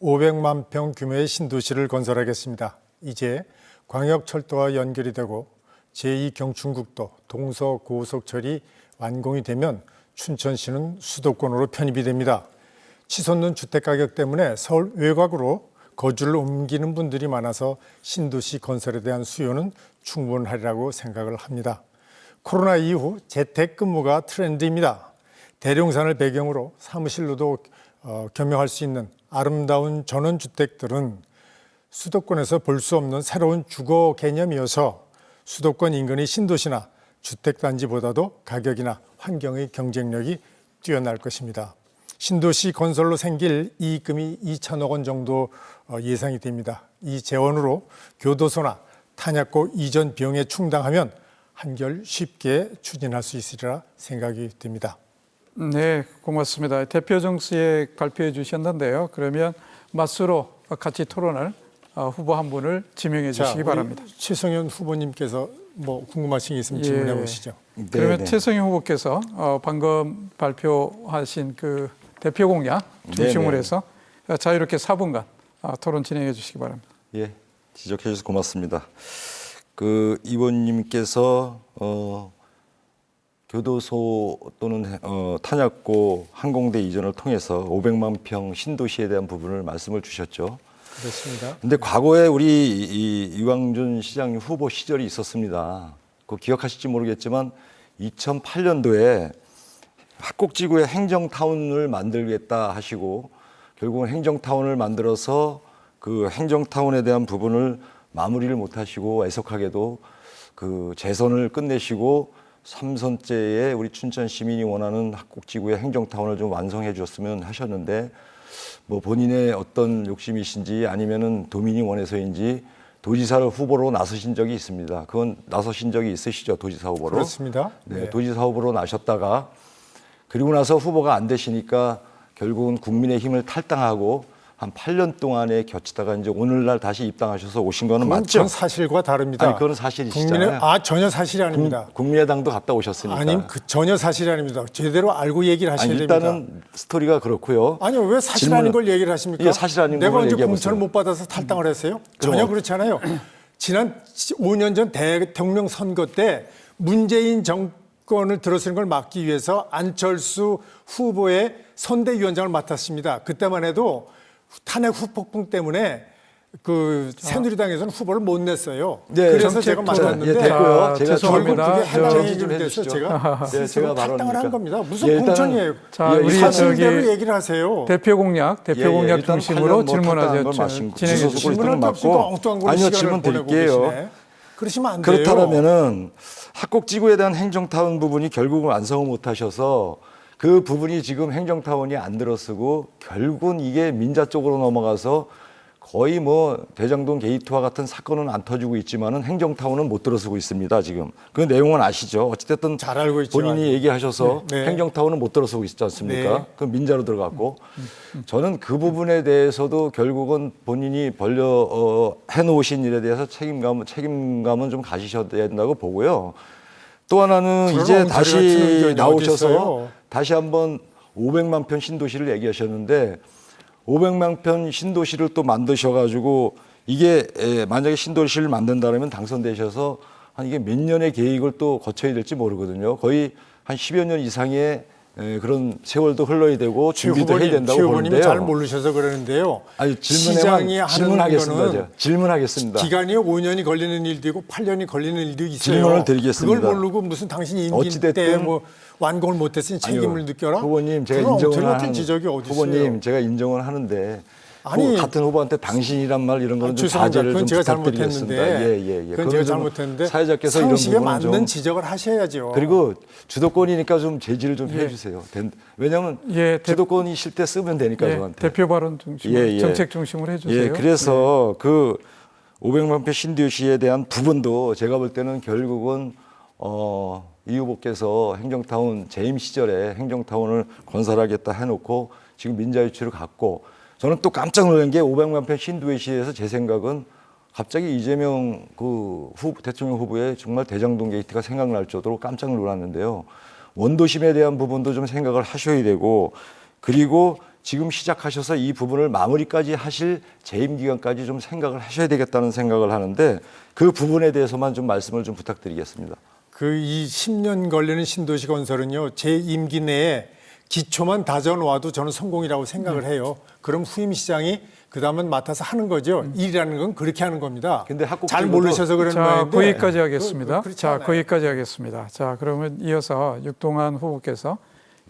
[SPEAKER 3] 500만 평 규모의 신도시를 건설하겠습니다. 이제 광역철도와 연결이 되고 제2경춘국도, 동서고속철이 완공이 되면 춘천시는 수도권으로 편입이 됩니다. 치솟는 주택가격 때문에 서울 외곽으로 거주를 옮기는 분들이 많아서 신도시 건설에 대한 수요는 충분하리라고 생각을 합니다. 코로나 이후 재택근무가 트렌드입니다. 대룡산을 배경으로 사무실로도 겸용할 수 있는 아름다운 전원주택들은 수도권에서 볼 수 없는 새로운 주거 개념이어서 수도권 인근의 신도시나 주택단지보다도 가격이나 환경의 경쟁력이 뛰어날 것입니다. 신도시 건설로 생길 이익금이 2천억 원 정도 예상이 됩니다. 이 재원으로 교도소나 탄약고 이전 비용에 충당하면 한결 쉽게 추진할 수 있으리라 생각이 됩니다.
[SPEAKER 1] 네, 고맙습니다. 대표 정책 발표해 주셨는데요. 그러면 맞서로 같이 토론을 후보 한 분을 지명해 주시기 바랍니다.
[SPEAKER 3] 최성현 후보님께서 뭐 궁금하신 게 있으면
[SPEAKER 1] 예.
[SPEAKER 3] 질문해 보시죠.
[SPEAKER 1] 그러면
[SPEAKER 2] 네.
[SPEAKER 1] 최성희 후보께서 방금 발표하신 그 대표 공약 중심으로
[SPEAKER 2] 네.
[SPEAKER 1] 해서 자유롭게 4분간 토론 진행해 주시기 바랍니다.
[SPEAKER 2] 예, 지적해 주셔서 고맙습니다. 그 이원님께서 교도소 또는 탄약고 항공대 이전을 통해서 500만 평 신도시에 대한 부분을 말씀을 주셨죠.
[SPEAKER 3] 그렇습니다.
[SPEAKER 2] 근데 과거에 우리 이광준 시장 후보 시절이 있었습니다. 그거 기억하실지 모르겠지만 2008년도에 학곡지구에 행정타운을 만들겠다 하시고 결국은 행정타운을 만들어서 그 행정타운에 대한 부분을 마무리를 못 하시고 애석하게도 그 재선을 끝내시고 3선째에 우리 춘천 시민이 원하는 학곡지구의 행정타운을 좀 완성해 주었으면 하셨는데 뭐 본인의 어떤 욕심이신지 아니면은 도민이 원해서인지 도지사를 후보로 나서신 적이 있습니다. 그건 나서신 적이 있으시죠, 도지사 후보로?
[SPEAKER 3] 그렇습니다.
[SPEAKER 2] 네, 도지사 후보로 나셨다가 그리고 나서 후보가 안 되시니까 결국은 국민의힘을 탈당하고 한 8년 동안에 겹치다가 이제 오늘날 다시 입당하셔서 오신 거는 맞죠?
[SPEAKER 3] 그건 사실과 다릅니다.
[SPEAKER 2] 아니, 그건 사실이시잖아요.
[SPEAKER 3] 전혀 사실이 아닙니다.
[SPEAKER 2] 국민의당도 갔다 오셨으니까.
[SPEAKER 3] 아니, 전혀 사실이 아닙니다. 제대로 알고 얘기를 하셔야
[SPEAKER 2] 아니,
[SPEAKER 3] 됩니다.
[SPEAKER 2] 일단은 스토리가 그렇고요.
[SPEAKER 3] 아니요, 왜 사실
[SPEAKER 2] 질문을-
[SPEAKER 3] 아닌 걸 얘기를 하십니까?
[SPEAKER 2] 예, 사실 아닌
[SPEAKER 3] 내가
[SPEAKER 2] 걸
[SPEAKER 3] 언제
[SPEAKER 2] 얘기해
[SPEAKER 3] 공천을
[SPEAKER 2] 보세요.
[SPEAKER 3] 못 받아서 탈당을 했어요? 전혀 그렇지 않아요. 지난 5년 전 대통령 선거 때 문재인 정권을 들어서는 걸 막기 위해서 안철수 후보의 선대위원장을 맡았습니다. 그때만 해도 탄핵 후폭풍 때문에 그 새누리당에서는 후보를 못 냈어요.
[SPEAKER 2] 네,
[SPEAKER 3] 그래서
[SPEAKER 1] 정책
[SPEAKER 3] 제가
[SPEAKER 1] 토론.
[SPEAKER 3] 맡았는데
[SPEAKER 2] 예, 됐고요. 제가
[SPEAKER 1] 죄송합니다.
[SPEAKER 3] 결국 그게 해당이
[SPEAKER 2] 정리 좀
[SPEAKER 3] 돼서
[SPEAKER 2] 해주시죠.
[SPEAKER 3] 제가
[SPEAKER 2] 네,
[SPEAKER 3] 스스로
[SPEAKER 2] 제가
[SPEAKER 3] 탈당을 한
[SPEAKER 2] 발언이니까.
[SPEAKER 3] 겁니다. 무슨
[SPEAKER 2] 예, 일단은-
[SPEAKER 3] 공천이에요?
[SPEAKER 1] 자,
[SPEAKER 2] 예,
[SPEAKER 1] 우리
[SPEAKER 3] 사실대로
[SPEAKER 1] 저기
[SPEAKER 3] 얘기를 하세요.
[SPEAKER 1] 대표 공약
[SPEAKER 2] 예,
[SPEAKER 1] 중심으로
[SPEAKER 2] 일단 8년 뭐
[SPEAKER 1] 질문하죠.
[SPEAKER 2] 탈당한 걸 마신
[SPEAKER 1] 진행해
[SPEAKER 2] 주소
[SPEAKER 1] 주시기
[SPEAKER 2] 쓰고
[SPEAKER 3] 질문할 게
[SPEAKER 2] 있던
[SPEAKER 3] 없으니까
[SPEAKER 2] 맞고.
[SPEAKER 3] 엉뚱한 걸로
[SPEAKER 2] 아니요,
[SPEAKER 3] 시간을
[SPEAKER 2] 질문
[SPEAKER 3] 보내고
[SPEAKER 2] 드릴게요.
[SPEAKER 3] 계시네. 그러시면 안 돼요.
[SPEAKER 2] 그렇다면은 학곡지구에 대한 행정타운 부분이 결국은 완성을 못 하셔서 그 부분이 지금 행정타운이 안 들어서고 결국은 이게 민자 쪽으로 넘어가서 거의 뭐 대장동 게이트와 같은 사건은 안 터지고 있지만은 행정타운은 못 들어서고 있습니다, 지금. 그 내용은 아시죠? 어찌됐든
[SPEAKER 3] 잘 알고 있죠.
[SPEAKER 2] 본인이 얘기하셔서
[SPEAKER 3] 네.
[SPEAKER 2] 행정타운은 못 들어서고 있지 않습니까?
[SPEAKER 3] 네.
[SPEAKER 2] 그럼 민자로 들어갔고 저는 그 부분에 대해서도 결국은 본인이 해놓으신 일에 대해서 책임감은 좀 가지셔야 된다고 보고요. 또 하나는
[SPEAKER 3] 그런
[SPEAKER 2] 이제
[SPEAKER 3] 엉터리 같은
[SPEAKER 2] 다시
[SPEAKER 3] 의견이 어디
[SPEAKER 2] 나오셔서
[SPEAKER 3] 있어요?
[SPEAKER 2] 다시 한번 500만 평 신도시를 얘기하셨는데 500만 평 신도시를 또 만드셔가지고 이게 만약에 신도시를 만든다면 당선되셔서 한 이게 몇 년의 계획을 또 거쳐야 될지 모르거든요. 거의 한 10여 년 이상의 그런 세월도 흘러야 되고 준비도 해야 된다고
[SPEAKER 3] 최
[SPEAKER 2] 보는데요.
[SPEAKER 3] 후보님이 잘 모르셔서 그러는데요.
[SPEAKER 2] 아니,
[SPEAKER 3] 시장이 하는
[SPEAKER 2] 질문하겠습니다.
[SPEAKER 3] 거는
[SPEAKER 2] 질문하겠습니다.
[SPEAKER 3] 기간이 5년이 걸리는 일도 있고 8년이 걸리는 일도 있어요.
[SPEAKER 2] 질문을 드리겠습니다.
[SPEAKER 3] 그걸 모르고 무슨 당신이 임기
[SPEAKER 2] 어찌됐든
[SPEAKER 3] 때 뭐 완공을 못했으니 책임을 느껴라?
[SPEAKER 2] 후보님 제가
[SPEAKER 3] 그런
[SPEAKER 2] 인정을
[SPEAKER 3] 엉터리 같은
[SPEAKER 2] 하는
[SPEAKER 3] 지적이 어디 있어요?
[SPEAKER 2] 후보님 제가 인정을 하는데
[SPEAKER 3] 아니,
[SPEAKER 2] 같은 후보한테 당신이란 말 이런 거는 좀
[SPEAKER 3] 죄송합니다.
[SPEAKER 2] 자제를
[SPEAKER 3] 그건
[SPEAKER 2] 좀
[SPEAKER 3] 제가
[SPEAKER 2] 부탁드리겠습니다.
[SPEAKER 3] 잘못했는데
[SPEAKER 2] 예.
[SPEAKER 3] 그건 제가 잘못했는데
[SPEAKER 2] 사회자께서 이런
[SPEAKER 3] 상식에
[SPEAKER 2] 부분은
[SPEAKER 3] 맞는
[SPEAKER 2] 좀
[SPEAKER 3] 지적을 하셔야죠.
[SPEAKER 2] 그리고 주도권이니까 좀 제지를 좀 해주세요. 왜냐하면 주도권이 실 때 쓰면 되니까 저한테.
[SPEAKER 1] 대표 발언 중심, 정책 중심으로 해주세요.
[SPEAKER 2] 예, 그래서 그 500만 평 신도시에 대한 부분도 제가 볼 때는 결국은 이 후보께서 행정타운 재임 시절에 행정타운을 건설하겠다 해놓고 지금 민자유치를 갖고 저는 또 깜짝 놀란 게 500만 평 신도시에서 제 생각은 갑자기 이재명 대통령 후보의 정말 대장동 게이트가 생각날 정도로 깜짝 놀랐는데요. 원도심에 대한 부분도 좀 생각을 하셔야 되고 그리고 지금 시작하셔서 이 부분을 마무리까지 하실 재임 기간까지 좀 생각을 하셔야 되겠다는 생각을 하는데 그 부분에 대해서만 좀 말씀을 좀 부탁드리겠습니다.
[SPEAKER 3] 이 10년 걸리는 신도시 건설은요, 제 임기 내에 기초만 다져놓아도 저는 성공이라고 생각을 해요. 그럼 후임 시장이 그 다음은 맡아서 하는 거죠. 일이라는 건 그렇게 하는 겁니다.
[SPEAKER 2] 근데
[SPEAKER 3] 잘 모르셔서 그런
[SPEAKER 1] 자,
[SPEAKER 3] 거인데.
[SPEAKER 1] 거기까지 하겠습니다.
[SPEAKER 3] 그렇지
[SPEAKER 1] 자,
[SPEAKER 3] 않아요.
[SPEAKER 1] 거기까지 하겠습니다. 자, 그러면 이어서 육동환 후보께서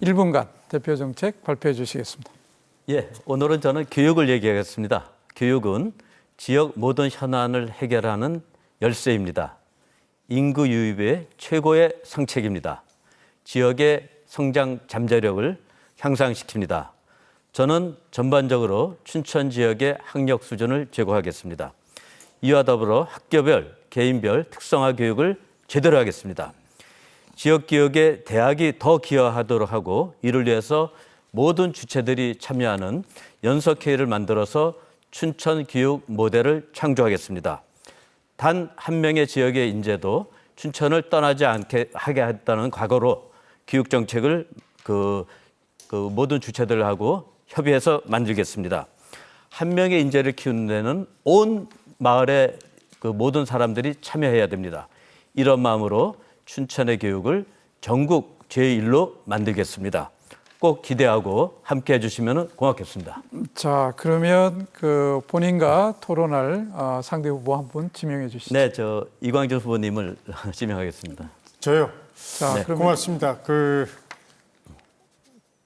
[SPEAKER 1] 1분간 대표 정책 발표해 주시겠습니다.
[SPEAKER 4] 예, 오늘은 저는 교육을 얘기하겠습니다. 교육은 지역 모든 현안을 해결하는 열쇠입니다. 인구 유입의 최고의 상책입니다. 지역의 성장 잠재력을 향상시킵니다. 저는 전반적으로 춘천 지역의 학력 수준을 제고하겠습니다. 이와 더불어 학교별, 개인별 특성화 교육을 제대로 하겠습니다. 지역 교육에 대학이 더 기여하도록 하고 이를 위해서 모든 주체들이 참여하는 연석회의를 만들어서 춘천 교육 모델을 창조하겠습니다. 단 한 명의 지역의 인재도 춘천을 떠나지 않게 하게 했다는 과거로 교육 정책을 그 모든 주체들하고 협의해서 만들겠습니다. 한 명의 인재를 키우는 데는 온 마을의 그 모든 사람들이 참여해야 됩니다. 이런 마음으로 춘천의 교육을 전국 제1로 만들겠습니다. 꼭 기대하고 함께 해주시면 고맙겠습니다.
[SPEAKER 1] 자, 그러면 그 본인과 토론할 상대 후보 한 분 지명해 주시죠.
[SPEAKER 4] 네, 저 이광준 후보님을 지명하겠습니다.
[SPEAKER 3] 저요.
[SPEAKER 1] 자,
[SPEAKER 4] 네.
[SPEAKER 1] 그러면
[SPEAKER 3] 고맙습니다.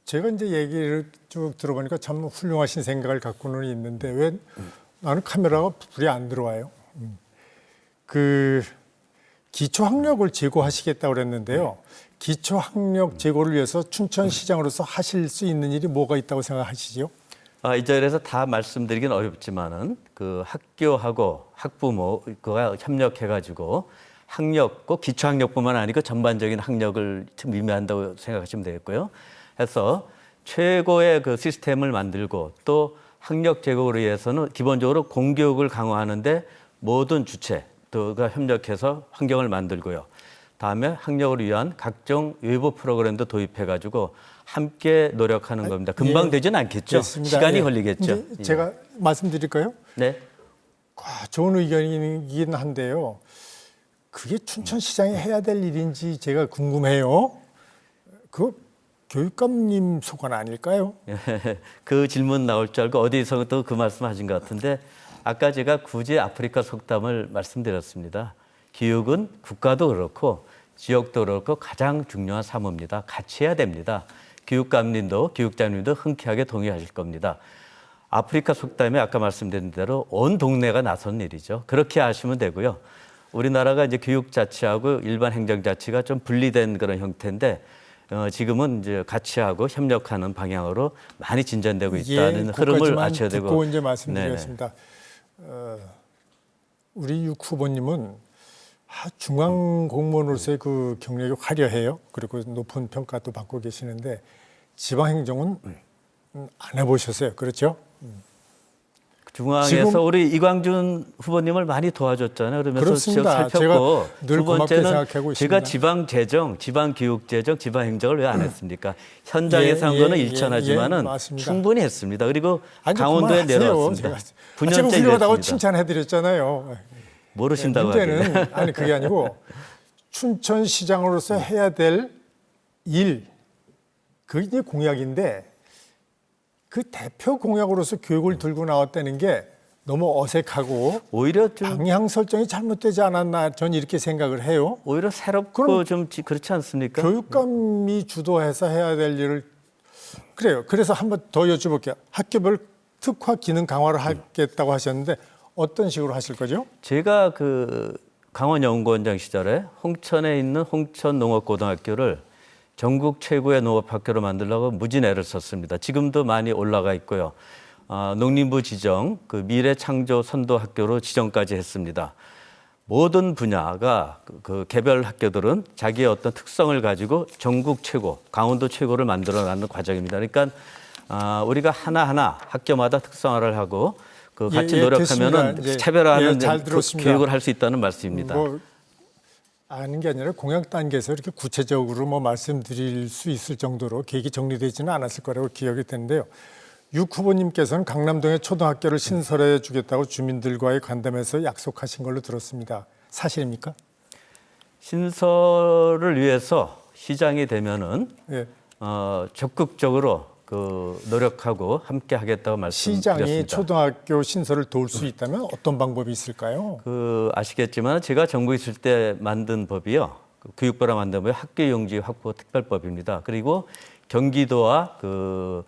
[SPEAKER 3] 제가 이제 얘기를 쭉 들어보니까 참 훌륭하신 생각을 갖고는 있는데 왜 나는 카메라가 불이 안 들어와요. 기초학력을 제고하시겠다고 그랬는데요. 기초학력 제고를 위해서 춘천시장으로서 하실 수 있는 일이 뭐가 있다고 생각하시죠?
[SPEAKER 4] 이 자리에서 다 말씀드리긴 어렵지만은 그 학교하고 학부모 그가 협력해가지고 학력 꼭 기초학력뿐만 아니고 전반적인 학력을 좀 의미한다고 생각하시면 되겠고요. 해서 최고의 그 시스템을 만들고 또 학력 제고를 위해서는 기본적으로 공교육을 강화하는데 모든 주체가 협력해서 환경을 만들고요. 다음에 학력을 위한 각종 외부 프로그램도 도입해가지고 함께 노력하는 겁니다. 금방 되지는 않겠죠.
[SPEAKER 3] 됐습니다.
[SPEAKER 4] 시간이
[SPEAKER 3] 예.
[SPEAKER 4] 걸리겠죠.
[SPEAKER 3] 이제 제가 말씀드릴까요?
[SPEAKER 4] 네.
[SPEAKER 3] 좋은 의견이긴 한데요. 그게 춘천시장이 해야 될 일인지 제가 궁금해요. 그 교육감님 소관 아닐까요?
[SPEAKER 4] 그 질문 나올 줄 알고 어디서 또 그 말씀하신 것 같은데 아까 제가 굳이 아프리카 속담을 말씀드렸습니다. 교육은 국가도 그렇고 지역도 그렇고 가장 중요한 사무입니다. 같이 해야 됩니다. 교육감님도 교육장님도 흔쾌하게 동의하실 겁니다. 아프리카 속담에 아까 말씀드린 대로 온 동네가 나선 일이죠. 그렇게 하시면 되고요. 우리나라가 이제 교육자치하고 일반 행정자치가 좀 분리된 그런 형태인데 지금은 이제 같이 하고 협력하는 방향으로 많이 진전되고 있다는 흐름을 아셔야 되고.
[SPEAKER 3] 듣고 이제 말씀드리겠습니다. 우리 육 후보님은 중앙 공무원으로서의 그 경력이 화려해요. 그리고 높은 평가도 받고 계시는데 지방 행정은 안 해보셨어요, 그렇죠?
[SPEAKER 4] 중앙에서
[SPEAKER 3] 지금-
[SPEAKER 4] 우리 이광준 후보님을 많이 도와줬잖아요. 그러면서
[SPEAKER 3] 그렇습니다.
[SPEAKER 4] 지역 살폈고
[SPEAKER 3] 제가 늘
[SPEAKER 4] 두
[SPEAKER 3] 고맙게
[SPEAKER 4] 번째는
[SPEAKER 3] 생각하고
[SPEAKER 4] 제가
[SPEAKER 3] 있습니다.
[SPEAKER 4] 지방 재정, 지방 교육 재정, 지방 행정을 왜 안 했습니까? 현장에서 한 거는 일천하지만은
[SPEAKER 3] 맞습니다.
[SPEAKER 4] 충분히 했습니다. 그리고
[SPEAKER 3] 아니,
[SPEAKER 4] 강원도에
[SPEAKER 3] 그만하세요.
[SPEAKER 4] 내려왔습니다.
[SPEAKER 3] 제가
[SPEAKER 4] 9년째
[SPEAKER 3] 훌륭하다고
[SPEAKER 4] 일했습니다.
[SPEAKER 3] 칭찬해드렸잖아요.
[SPEAKER 4] 모르신다고 하길래.
[SPEAKER 3] 문제는 아니 그게 아니고 춘천시장으로서 해야 될 일, 그게 이제 공약인데 그 대표 공약으로서 교육을 들고 나왔다는 게 너무 어색하고
[SPEAKER 4] 오히려 좀
[SPEAKER 3] 방향 설정이 잘못되지 않았나 저는 이렇게 생각을 해요.
[SPEAKER 4] 오히려 새롭고
[SPEAKER 3] 그럼
[SPEAKER 4] 좀 그렇지 않습니까?
[SPEAKER 3] 교육감이 주도해서 해야 될 일을 그래요. 그래서 한번 더 여쭤볼게요. 학교별 특화 기능 강화를 하겠다고 하셨는데 어떤 식으로 하실 거죠?
[SPEAKER 4] 제가 그 강원 연구원장 시절에 홍천에 있는 홍천 농업고등학교를 전국 최고의 농업학교로 만들려고 무진 애를 썼습니다. 지금도 많이 올라가 있고요. 농림부 지정 그 미래창조 선도학교로 지정까지 했습니다. 모든 분야가 그 개별 학교들은 자기의 어떤 특성을 가지고 전국 최고, 강원도 최고를 만들어가는 과정입니다. 그러니까 우리가 하나하나 학교마다 특성화를 하고 그 같이
[SPEAKER 3] 예,
[SPEAKER 4] 노력하면은
[SPEAKER 3] 됐습니다.
[SPEAKER 4] 차별화하는
[SPEAKER 3] 예, 잘
[SPEAKER 4] 그
[SPEAKER 3] 들었습니다.
[SPEAKER 4] 교육을 할 수 있다는 말씀입니다.
[SPEAKER 3] 뭐 아는 게 아니라 공약 단계에서 이렇게 구체적으로 뭐 말씀드릴 수 있을 정도로 계획이 정리되지는 않았을 거라고 기억이 되는데요. 육 후보님께서는 강남동에 초등학교를 신설해 주겠다고 주민들과의 간담회에서 약속하신 걸로 들었습니다. 사실입니까?
[SPEAKER 4] 신설을 위해서 시장이 되면은
[SPEAKER 3] 예.
[SPEAKER 4] 적극적으로 그 노력하고 함께 하겠다고 말씀드렸습니다.
[SPEAKER 3] 시장이 초등학교 신설을 도울 수 있다면 어떤 방법이 있을까요?
[SPEAKER 4] 그 아시겠지만 제가 정부에 있을 때 만든 법이요. 그 교육부라 만든 법이 학교용지 확보 특별법입니다. 그리고 경기도와 그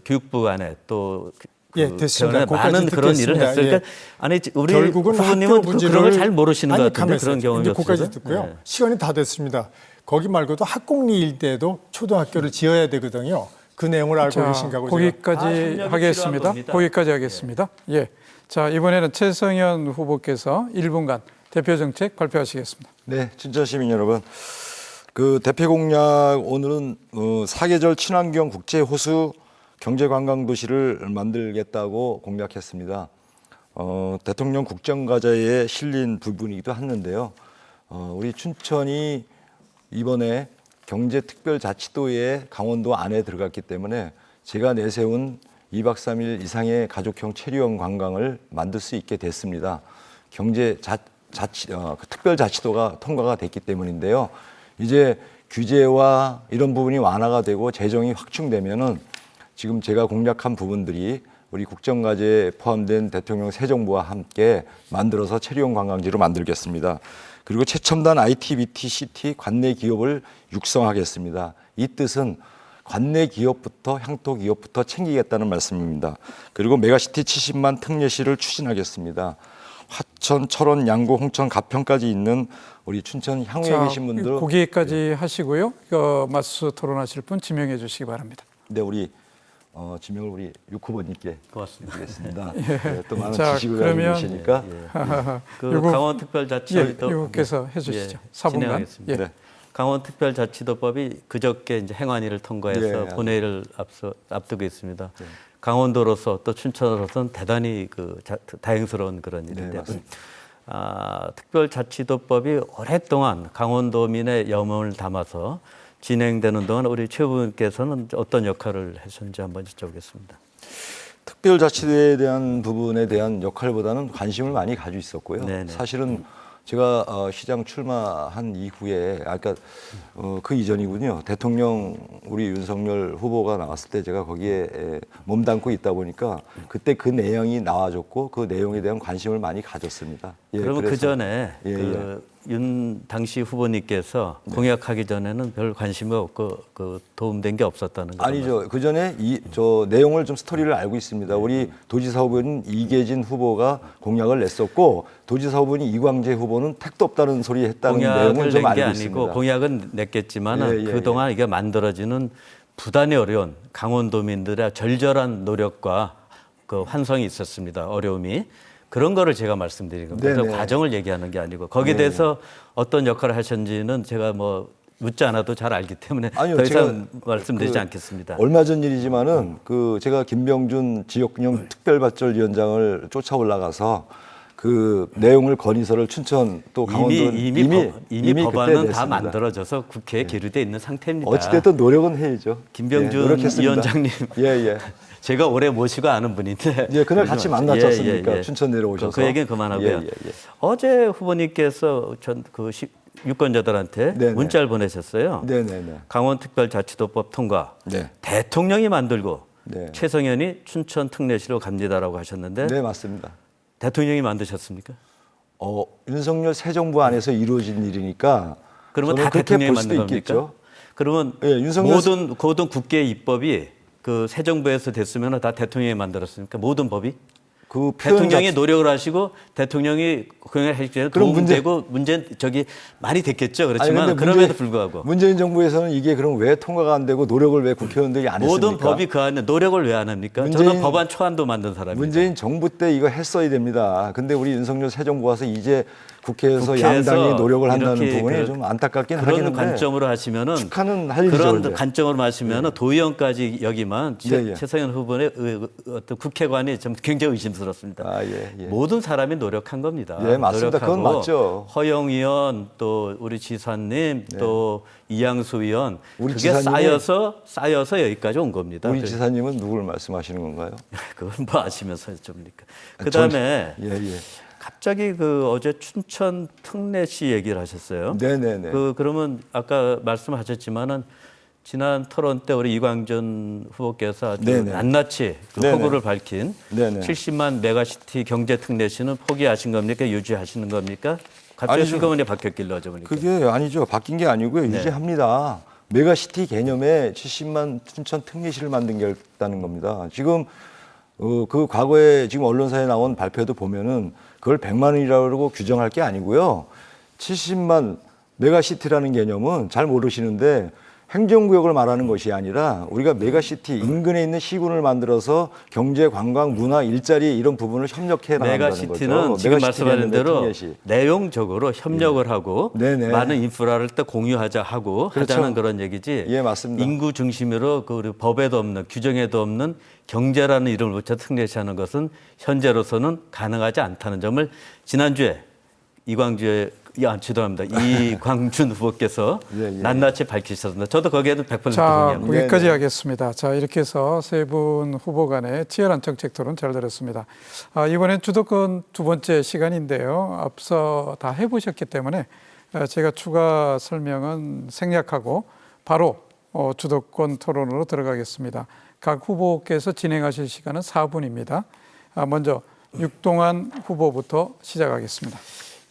[SPEAKER 4] 교육부 간에 또
[SPEAKER 3] 예, 됐습니다.
[SPEAKER 4] 많은
[SPEAKER 3] 거기까지
[SPEAKER 4] 그런 일을
[SPEAKER 3] 듣겠습니다.
[SPEAKER 4] 했어요. 그러니까
[SPEAKER 3] 예.
[SPEAKER 4] 아니 우리
[SPEAKER 3] 결국은
[SPEAKER 4] 후보님은
[SPEAKER 3] 학교 문제를
[SPEAKER 4] 그런 걸 잘 모르시는 것 같은데
[SPEAKER 3] 가만히
[SPEAKER 4] 그런
[SPEAKER 3] 있어요.
[SPEAKER 4] 경험이
[SPEAKER 3] 이제
[SPEAKER 4] 없어요.
[SPEAKER 3] 거기까지 듣고요. 시간이 다 됐습니다. 거기 말고도 학곡리 일대에도 초등학교를 지어야 되거든요. 그 내용을 알고
[SPEAKER 1] 자,
[SPEAKER 3] 계신가고
[SPEAKER 1] 거기까지
[SPEAKER 4] 협력이 필요한
[SPEAKER 1] 하겠습니다.
[SPEAKER 4] 겁니다.
[SPEAKER 1] 거기까지 하겠습니다. 예. 자, 이번에는 최성현 후보께서 1분간 대표 정책 발표하시겠습니다.
[SPEAKER 2] 네, 춘천 시민 여러분. 그 대표 공약 오늘은 사계절 친환경 국제 호수 경제 관광 도시를 만들겠다고 공약했습니다. 대통령 국정과제에 실린 부분이기도 했는데요. 우리 춘천이 이번에 경제특별자치도에 강원도 안에 들어갔기 때문에 제가 내세운 2박 3일 이상의 가족형 체류형 관광을 만들 수 있게 됐습니다. 특별자치도가 통과가 됐기 때문인데요. 이제 규제와 이런 부분이 완화가 되고 재정이 확충되면은 지금 제가 공약한 부분들이 우리 국정과제에 포함된 대통령 새 정부와 함께 만들어서 체류형 관광지로 만들겠습니다. 그리고 최첨단 IT, BT, CT 관내 기업을 육성하겠습니다. 이 뜻은 관내 기업부터 향토 기업부터 챙기겠다는 말씀입니다. 그리고 메가시티 70만 특례시를 추진하겠습니다. 화천, 철원, 양구, 홍천, 가평까지 있는 우리 춘천 향후에 계신 분들
[SPEAKER 1] 거기까지 하시고요. 맞서 토론하실 분 지명해 주시기 바랍니다.
[SPEAKER 2] 네, 우리 지명을 우리 육 후보님께
[SPEAKER 4] 고맙습니다.
[SPEAKER 2] 드리겠습니다. 네, 또 많은
[SPEAKER 1] 자,
[SPEAKER 2] 지식을
[SPEAKER 1] 그러면-
[SPEAKER 2] 가지고 계시니까
[SPEAKER 4] 그
[SPEAKER 1] 요거-
[SPEAKER 4] 강원특별자치도
[SPEAKER 1] 유국께서 해주시죠. 4분간.
[SPEAKER 4] 진행하겠습니다.
[SPEAKER 1] 예.
[SPEAKER 2] 네.
[SPEAKER 4] 강원특별자치도법이 그저께 이제 행안위를 통과해서
[SPEAKER 2] 네,
[SPEAKER 4] 본회의를 앞두고 있습니다. 강원도로서 또 춘천으로서는 대단히 다행스러운 그런 일인데
[SPEAKER 2] 맞습니다.
[SPEAKER 4] 특별자치도법이 오랫동안 강원도민의 염원을 담아서 진행되는 동안 우리 최 후보님께서는 어떤 역할을 하셨는지 한번 여쭤보겠습니다.
[SPEAKER 2] 특별자치도에 대한 부분에 대한 역할보다는 관심을 많이 가지고 있었고요.
[SPEAKER 4] 네네.
[SPEAKER 2] 사실은 제가 시장 출마한 이후에 아까 그 이전이군요. 대통령 우리 윤석열 후보가 나왔을 때 제가 거기에 몸담고 있다 보니까 그때 그 내용이 나와줬고 그 내용에 대한 관심을 많이 가졌습니다. 예,
[SPEAKER 4] 그러면 그
[SPEAKER 2] 그래서-
[SPEAKER 4] 전에
[SPEAKER 2] 예,
[SPEAKER 4] 윤 당시 후보님께서 공약하기 전에는 별 관심이 없고 도움된 게 없었다는 거죠.
[SPEAKER 2] 아니죠. 그 전에 저 내용을 좀 스토리를 알고 있습니다. 우리 도지사 후보는 이계진 후보가 공약을 냈었고 도지사 후보는 이광재 후보는 택도 없다는 소리 했다는 내용을
[SPEAKER 4] 공약을
[SPEAKER 2] 좀
[SPEAKER 4] 낸 게
[SPEAKER 2] 알고
[SPEAKER 4] 아니고
[SPEAKER 2] 있습니다.
[SPEAKER 4] 공약은 냈겠지만
[SPEAKER 2] 예,
[SPEAKER 4] 그동안 이게 만들어지는 부단히 어려운 강원도민들의 절절한 노력과 그 환성이 있었습니다. 어려움이. 그런 거를 제가 말씀드린 겁니다. 그래서
[SPEAKER 2] 네네.
[SPEAKER 4] 과정을 얘기하는 게 아니고 거기에 대해서 어떤 역할을 하셨는지는 제가 뭐 묻지 않아도 잘 알기 때문에
[SPEAKER 2] 아니요,
[SPEAKER 4] 더 이상
[SPEAKER 2] 제가
[SPEAKER 4] 말씀드리지
[SPEAKER 2] 그
[SPEAKER 4] 않겠습니다.
[SPEAKER 2] 얼마 전 일이지만은 제가 김병준 지역균형 특별발전위원장을 쫓아 올라가서 그 내용을 건의서를 춘천 또 강원도
[SPEAKER 4] 이미
[SPEAKER 2] 그때
[SPEAKER 4] 법안은 다
[SPEAKER 2] 냈습니다.
[SPEAKER 4] 만들어져서 국회에 계류돼 있는 상태입니다.
[SPEAKER 2] 어찌됐든 노력은 해야죠.
[SPEAKER 4] 김병준
[SPEAKER 2] 노력했습니다.
[SPEAKER 4] 위원장님,
[SPEAKER 2] 예.
[SPEAKER 4] 제가 오래 모시고 아는 분인데.
[SPEAKER 2] 예, 그날 같이 만났지 않습니까? 춘천 내려오셔서.
[SPEAKER 4] 그 얘기는 그만하고요.
[SPEAKER 2] 예.
[SPEAKER 4] 어제 후보님께서 유권자들한테
[SPEAKER 2] 네네.
[SPEAKER 4] 문자를 보내셨어요.
[SPEAKER 2] 네네네.
[SPEAKER 4] 강원특별자치도법 통과.
[SPEAKER 2] 네.
[SPEAKER 4] 대통령이 만들고
[SPEAKER 2] 네.
[SPEAKER 4] 최성현이 춘천 특례시로 갑니다라고 하셨는데
[SPEAKER 2] 네, 맞습니다.
[SPEAKER 4] 대통령이 만드셨습니까?
[SPEAKER 2] 윤석열 새 정부 안에서 이루어진 일이니까
[SPEAKER 4] 그러면
[SPEAKER 2] 저는
[SPEAKER 4] 다
[SPEAKER 2] 그렇게
[SPEAKER 4] 대통령이
[SPEAKER 2] 볼 수도
[SPEAKER 4] 만든 겁니까?
[SPEAKER 2] 있겠죠.
[SPEAKER 4] 그러면
[SPEAKER 2] 예, 윤석열
[SPEAKER 4] 모든 국회 입법이 그 새 정부에서 됐으면 다 대통령이 만들었습니까? 모든 법이?
[SPEAKER 2] 그 표현
[SPEAKER 4] 대통령이 노력을 하시고 대통령이 그걸 해주면
[SPEAKER 2] 그럼
[SPEAKER 4] 도움되고 문제 많이 됐겠죠. 그렇지만
[SPEAKER 2] 근데
[SPEAKER 4] 그럼에도 불구하고
[SPEAKER 2] 문재인 정부에서는 이게 그럼 왜 통과가 안 되고 노력을 왜 국회의원들이 안 했습니까?
[SPEAKER 4] 모든 법이 그 안에 노력을 왜 안 합니까? 저는 법안 초안도 만든 사람입니다.
[SPEAKER 2] 문재인 정부 때 이거 했어야 됩니다. 근데 우리 윤석열 새 정부 와서 이제 국회에서 양당이 노력을 한다는 부분이 좀 안타깝긴
[SPEAKER 4] 그런
[SPEAKER 2] 하긴 한데
[SPEAKER 4] 관점으로 하시면은
[SPEAKER 2] 축하는 할 일이죠.
[SPEAKER 4] 그런
[SPEAKER 2] 이제.
[SPEAKER 4] 관점으로 하시면은 도의원까지 여기만
[SPEAKER 2] 예.
[SPEAKER 4] 최성현 후보의 어떤 국회관이 좀 굉장히 의심스럽습니다.
[SPEAKER 2] 예.
[SPEAKER 4] 모든 사람이 노력한 겁니다.
[SPEAKER 2] 예, 맞습니다. 그건
[SPEAKER 4] 노력하고
[SPEAKER 2] 맞죠.
[SPEAKER 4] 허영 의원 또 우리 지사님 또 이양수 의원
[SPEAKER 2] 우리
[SPEAKER 4] 그게
[SPEAKER 2] 지사님이-
[SPEAKER 4] 쌓여서 여기까지 온 겁니다.
[SPEAKER 2] 우리 지사님은 누구를 말씀하시는 건가요?
[SPEAKER 4] 그건 뭐 아시면서 여쭤보니까. 그다음에
[SPEAKER 2] 예.
[SPEAKER 4] 갑자기 그 어제 춘천 특례시 얘기를 하셨어요.
[SPEAKER 2] 네네네.
[SPEAKER 4] 그러면 아까 말씀하셨지만은 지난 토론 때 우리 이광준 후보께서 아주
[SPEAKER 2] 네네.
[SPEAKER 4] 낱낱이 그
[SPEAKER 2] 네네.
[SPEAKER 4] 포부를 밝힌
[SPEAKER 2] 네네.
[SPEAKER 4] 70만 메가시티 경제 특례시는 포기하신 겁니까? 유지하시는 겁니까? 갑자기
[SPEAKER 2] 아니죠.
[SPEAKER 4] 슬그머니 바뀌었길래 어제 보니까.
[SPEAKER 2] 그게 아니죠. 바뀐 게 아니고요.
[SPEAKER 4] 네.
[SPEAKER 2] 유지합니다. 메가시티 개념에 70만 춘천 특례시를 만든 게 있다는 겁니다. 지금 그 과거에 지금 언론사에 나온 발표도 보면은 그걸 100만 원이라고 그러고 규정할 게 아니고요. 70만 메가시티라는 개념은 잘 모르시는데 행정구역을 말하는 것이 아니라 우리가 메가시티 인근에 있는 시군을 만들어서 경제, 관광, 문화, 일자리 이런 부분을 협력해 나간다는
[SPEAKER 4] 메가시티는
[SPEAKER 2] 거죠.
[SPEAKER 4] 지금
[SPEAKER 2] 메가시티
[SPEAKER 4] 말씀하신 대로
[SPEAKER 2] 특례시.
[SPEAKER 4] 내용적으로 협력을 하고
[SPEAKER 2] 네네.
[SPEAKER 4] 많은 인프라를 또 공유하자 하고
[SPEAKER 2] 그렇죠.
[SPEAKER 4] 하자는 그런 얘기지.
[SPEAKER 2] 예, 맞습니다.
[SPEAKER 4] 인구 중심으로 그 우리 법에도 없는 규정에도 없는 경제라는 이름을 붙여 특례시하는 것은 현재로서는 가능하지 않다는 점을 지난주에 죄송합니다. 이광준 후보께서
[SPEAKER 2] 예.
[SPEAKER 4] 낱낱이 밝히셨습니다. 저도 거기에는 100%
[SPEAKER 1] 자,
[SPEAKER 4] 동의합니다.
[SPEAKER 1] 거기까지
[SPEAKER 2] 네네.
[SPEAKER 1] 하겠습니다. 자, 이렇게 해서 세 분 후보 간의 치열한 정책 토론 잘 들었습니다. 이번엔 주도권 두 번째 시간인데요. 앞서 다 해보셨기 때문에 제가 추가 설명은 생략하고 바로 주도권 토론으로 들어가겠습니다. 각 후보께서 진행하실 시간은 4분입니다. 먼저 육동환 후보부터 시작하겠습니다.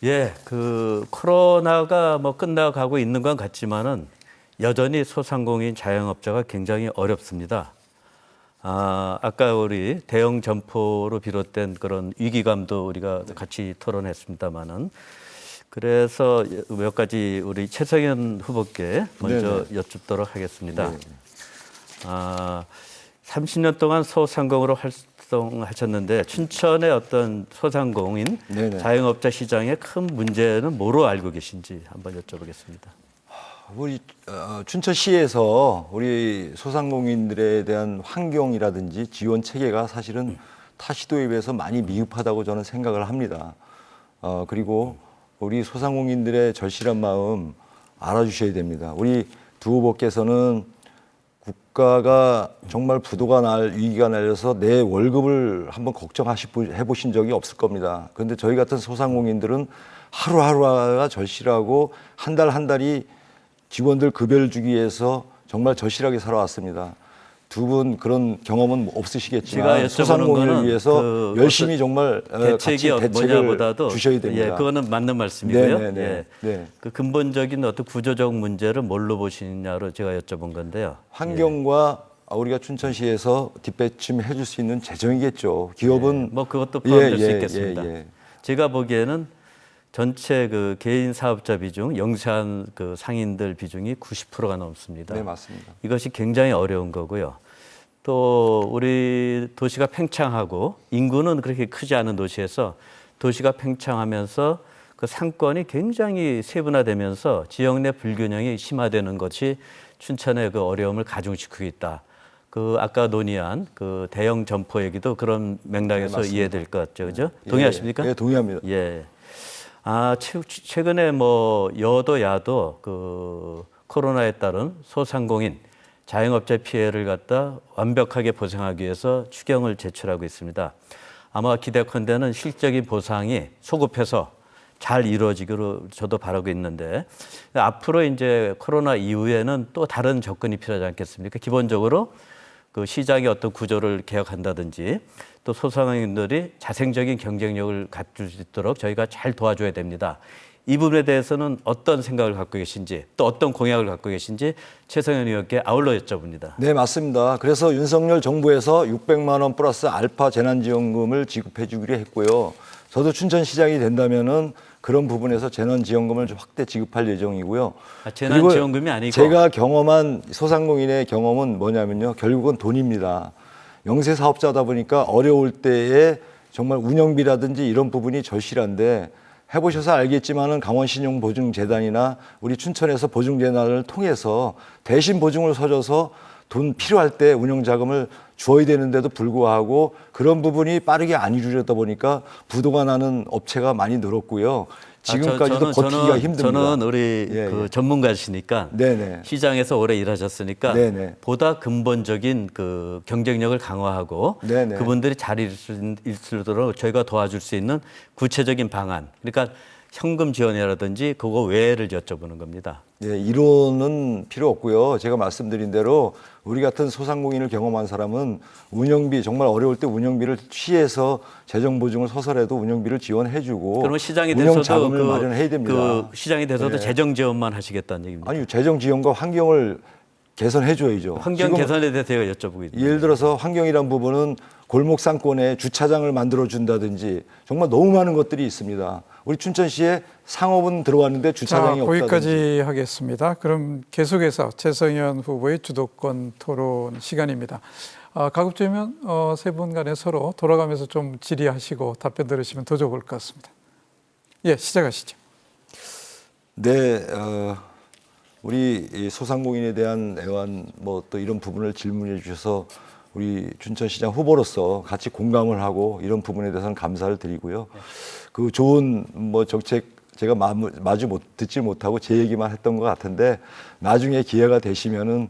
[SPEAKER 4] 예, 그 코로나가 뭐 끝나가고 있는 건 같지만은 여전히 소상공인 자영업자가 굉장히 어렵습니다. 아까 우리 대형 점포로 비롯된 그런 위기감도 우리가 같이 토론했습니다.마는 그래서 몇 가지 우리 최성현 후보께 먼저 여쭙도록 하겠습니다. 30년 동안 소상공으로 활동하셨는데 춘천의 어떤 소상공인
[SPEAKER 2] 네네.
[SPEAKER 4] 자영업자 시장의 큰 문제는 뭐로 알고 계신지 한번 여쭤보겠습니다.
[SPEAKER 2] 우리 춘천시에서 우리 소상공인들에 대한 환경이라든지 지원 체계가 사실은 타 시도에 비해서 많이 미흡하다고 저는 생각을 합니다. 그리고 우리 소상공인들의 절실한 마음 알아주셔야 됩니다. 우리 두 후보께서는 국가가 정말 부도가 날 위기가 날려서 내 월급을 한번 해보신 적이 없을 겁니다. 그런데 저희 같은 소상공인들은 하루하루가 절실하고 한 달 한 달이 직원들 급여를 주기 위해서 정말 절실하게 살아왔습니다. 두 분 그런 경험은 없으시겠지만
[SPEAKER 4] 제가 여쭤보는
[SPEAKER 2] 소상공인을
[SPEAKER 4] 거는
[SPEAKER 2] 위해서
[SPEAKER 4] 그
[SPEAKER 2] 열심히 정말
[SPEAKER 4] 대책이
[SPEAKER 2] 같이 대책을
[SPEAKER 4] 뭐냐보다도
[SPEAKER 2] 주셔야 됩니다.
[SPEAKER 4] 예, 그거는 맞는 말씀이고요.
[SPEAKER 2] 네네네.
[SPEAKER 4] 예.
[SPEAKER 2] 네.
[SPEAKER 4] 그 근본적인 어떤 구조적 문제를 뭘로 보시냐로 제가 여쭤본 건데요.
[SPEAKER 2] 환경과 우리가 춘천시에서 뒷받침 해줄 수 있는 재정이겠죠. 기업은
[SPEAKER 4] 뭐 그것도 포함될 수
[SPEAKER 2] 예,
[SPEAKER 4] 있겠습니다.
[SPEAKER 2] 예.
[SPEAKER 4] 제가 보기에는 전체 그 개인 사업자 비중, 영세한 그 상인들 비중이 90%가 넘습니다.
[SPEAKER 2] 네, 맞습니다.
[SPEAKER 4] 이것이 굉장히 어려운 거고요. 또 우리 도시가 팽창하고 인구는 그렇게 크지 않은 도시에서 도시가 팽창하면서 그 상권이 굉장히 세분화되면서 지역 내 불균형이 심화되는 것이 춘천의 그 어려움을 가중시키고 있다. 그 아까 논의한 그 대형 점포 얘기도 그런 맥락에서 이해될 것 같죠, 그죠? 동의하십니까?
[SPEAKER 2] 예, 동의합니다.
[SPEAKER 4] 예. 최근에 뭐 여도 야도 그 코로나에 따른 소상공인 자영업자 피해를 갖다 완벽하게 보상하기 위해서 추경을 제출하고 있습니다. 아마 기대컨대는 실적인 보상이 소급해서 잘 이루어지기로 저도 바라고 있는데, 앞으로 이제 코로나 이후에는 또 다른 접근이 필요하지 않겠습니까? 기본적으로 그 시장의 어떤 구조를 개혁한다든지 또 소상공인들이 자생적인 경쟁력을 갖출 수 있도록 저희가 잘 도와줘야 됩니다. 이 부분에 대해서는 어떤 생각을 갖고 계신지 또 어떤 공약을 갖고 계신지 최성현 의원께 아울러 여쭤봅니다.
[SPEAKER 2] 네, 맞습니다. 그래서 윤석열 정부에서 600만 원 플러스 알파 재난지원금을 지급해 주기로 했고요. 저도 춘천시장이 된다면은 그런 부분에서 재난지원금을 좀 확대 지급할 예정이고요.
[SPEAKER 4] 재난지원금이 아니고
[SPEAKER 2] 제가 경험한 소상공인의 경험은 뭐냐면요. 결국은 돈입니다. 영세 사업자다 보니까 어려울 때에 정말 운영비라든지 이런 부분이 절실한데, 해보셔서 알겠지만은 강원신용보증재단이나 우리 춘천에서 보증재단을 통해서 대신 보증을 서줘서 돈 필요할 때 운영자금을 주어야 되는데도 불구하고 그런 부분이 빠르게 안 이루어졌다 보니까 부도가 나는 업체가 많이 늘었고요. 지금까지도 버티기가 힘듭니다.
[SPEAKER 4] 저는 우리
[SPEAKER 2] 예,
[SPEAKER 4] 그
[SPEAKER 2] 예.
[SPEAKER 4] 전문가시니까
[SPEAKER 2] 네네.
[SPEAKER 4] 시장에서 오래 일하셨으니까
[SPEAKER 2] 네네.
[SPEAKER 4] 보다 근본적인 그 경쟁력을 강화하고
[SPEAKER 2] 네네.
[SPEAKER 4] 그분들이 잘 일수도록 저희가 도와줄 수 있는 구체적인 방안, 그러니까 현금 지원이라든지 그거 외를 여쭤보는 겁니다.
[SPEAKER 2] 예, 이론은 필요 없고요. 제가 말씀드린 대로 우리 같은 소상공인을 경험한 사람은 운영비, 정말 어려울 때 운영비를 취해서 재정 보증을 서서라도 운영비를 지원해주고
[SPEAKER 4] 그러면 시장이
[SPEAKER 2] 운영
[SPEAKER 4] 돼서도
[SPEAKER 2] 자금을 마련해야 됩니다.
[SPEAKER 4] 그 시장이 돼서도
[SPEAKER 2] 네.
[SPEAKER 4] 재정 지원만 하시겠다는 얘기입니다.
[SPEAKER 2] 아니, 재정 지원과 환경을 개선해줘야죠.
[SPEAKER 4] 환경
[SPEAKER 2] 지금
[SPEAKER 4] 개선에 대해서 제가 여쭤보고 있습니다.
[SPEAKER 2] 예를 들어서 환경이란 부분은 골목 상권에 주차장을 만들어 준다든지 정말 너무 많은 것들이 있습니다. 우리 춘천시에 상업은 들어왔는데
[SPEAKER 1] 자,
[SPEAKER 2] 주차장이 없다든지.
[SPEAKER 1] 거기까지 하겠습니다. 그럼 계속해서 최성현 후보의 주도권 토론 시간입니다. 가급적이면 세 분 간에 서로 돌아가면서 좀 질의하시고 답변 들으시면 더 좋을 것 같습니다. 예, 시작하시죠.
[SPEAKER 2] 네, 우리 이 소상공인에 대한 애완 뭐 또 이런 부분을 질문해 주셔서 우리 춘천시장 후보로서 같이 공감을 하고 이런 부분에 대해서는 감사를 드리고요. 그 좋은 뭐 정책 제가 듣지 못하고 제 얘기만 했던 것 같은데 나중에 기회가 되시면은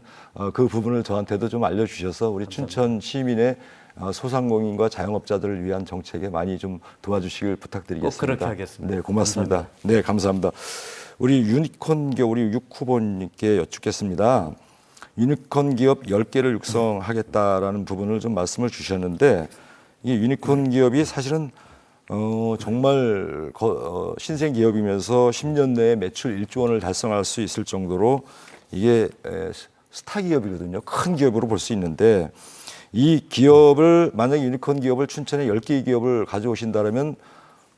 [SPEAKER 2] 그 부분을 저한테도 좀 알려주셔서 우리 춘천 시민의 소상공인과 자영업자들을 위한 정책에 많이 좀 도와주시길 부탁드리겠습니다.
[SPEAKER 4] 꼭 그렇게 하겠습니다.
[SPEAKER 2] 네, 고맙습니다. 감사합니다. 네, 감사합니다. 우리 유니콘 기업 우리 6 후보님께 여쭙겠습니다. 유니콘 기업 10개를 육성하겠다라는 부분을 좀 말씀을 주셨는데, 이 유니콘 기업이 사실은 정말 신생 기업이면서 10년 내에 매출 1조 원을 달성할 수 있을 정도로 이게 스타 기업이거든요. 큰 기업으로 볼 수 있는데, 이 기업을 만약에 유니콘 기업을 춘천에 10개의 기업을 가져오신다면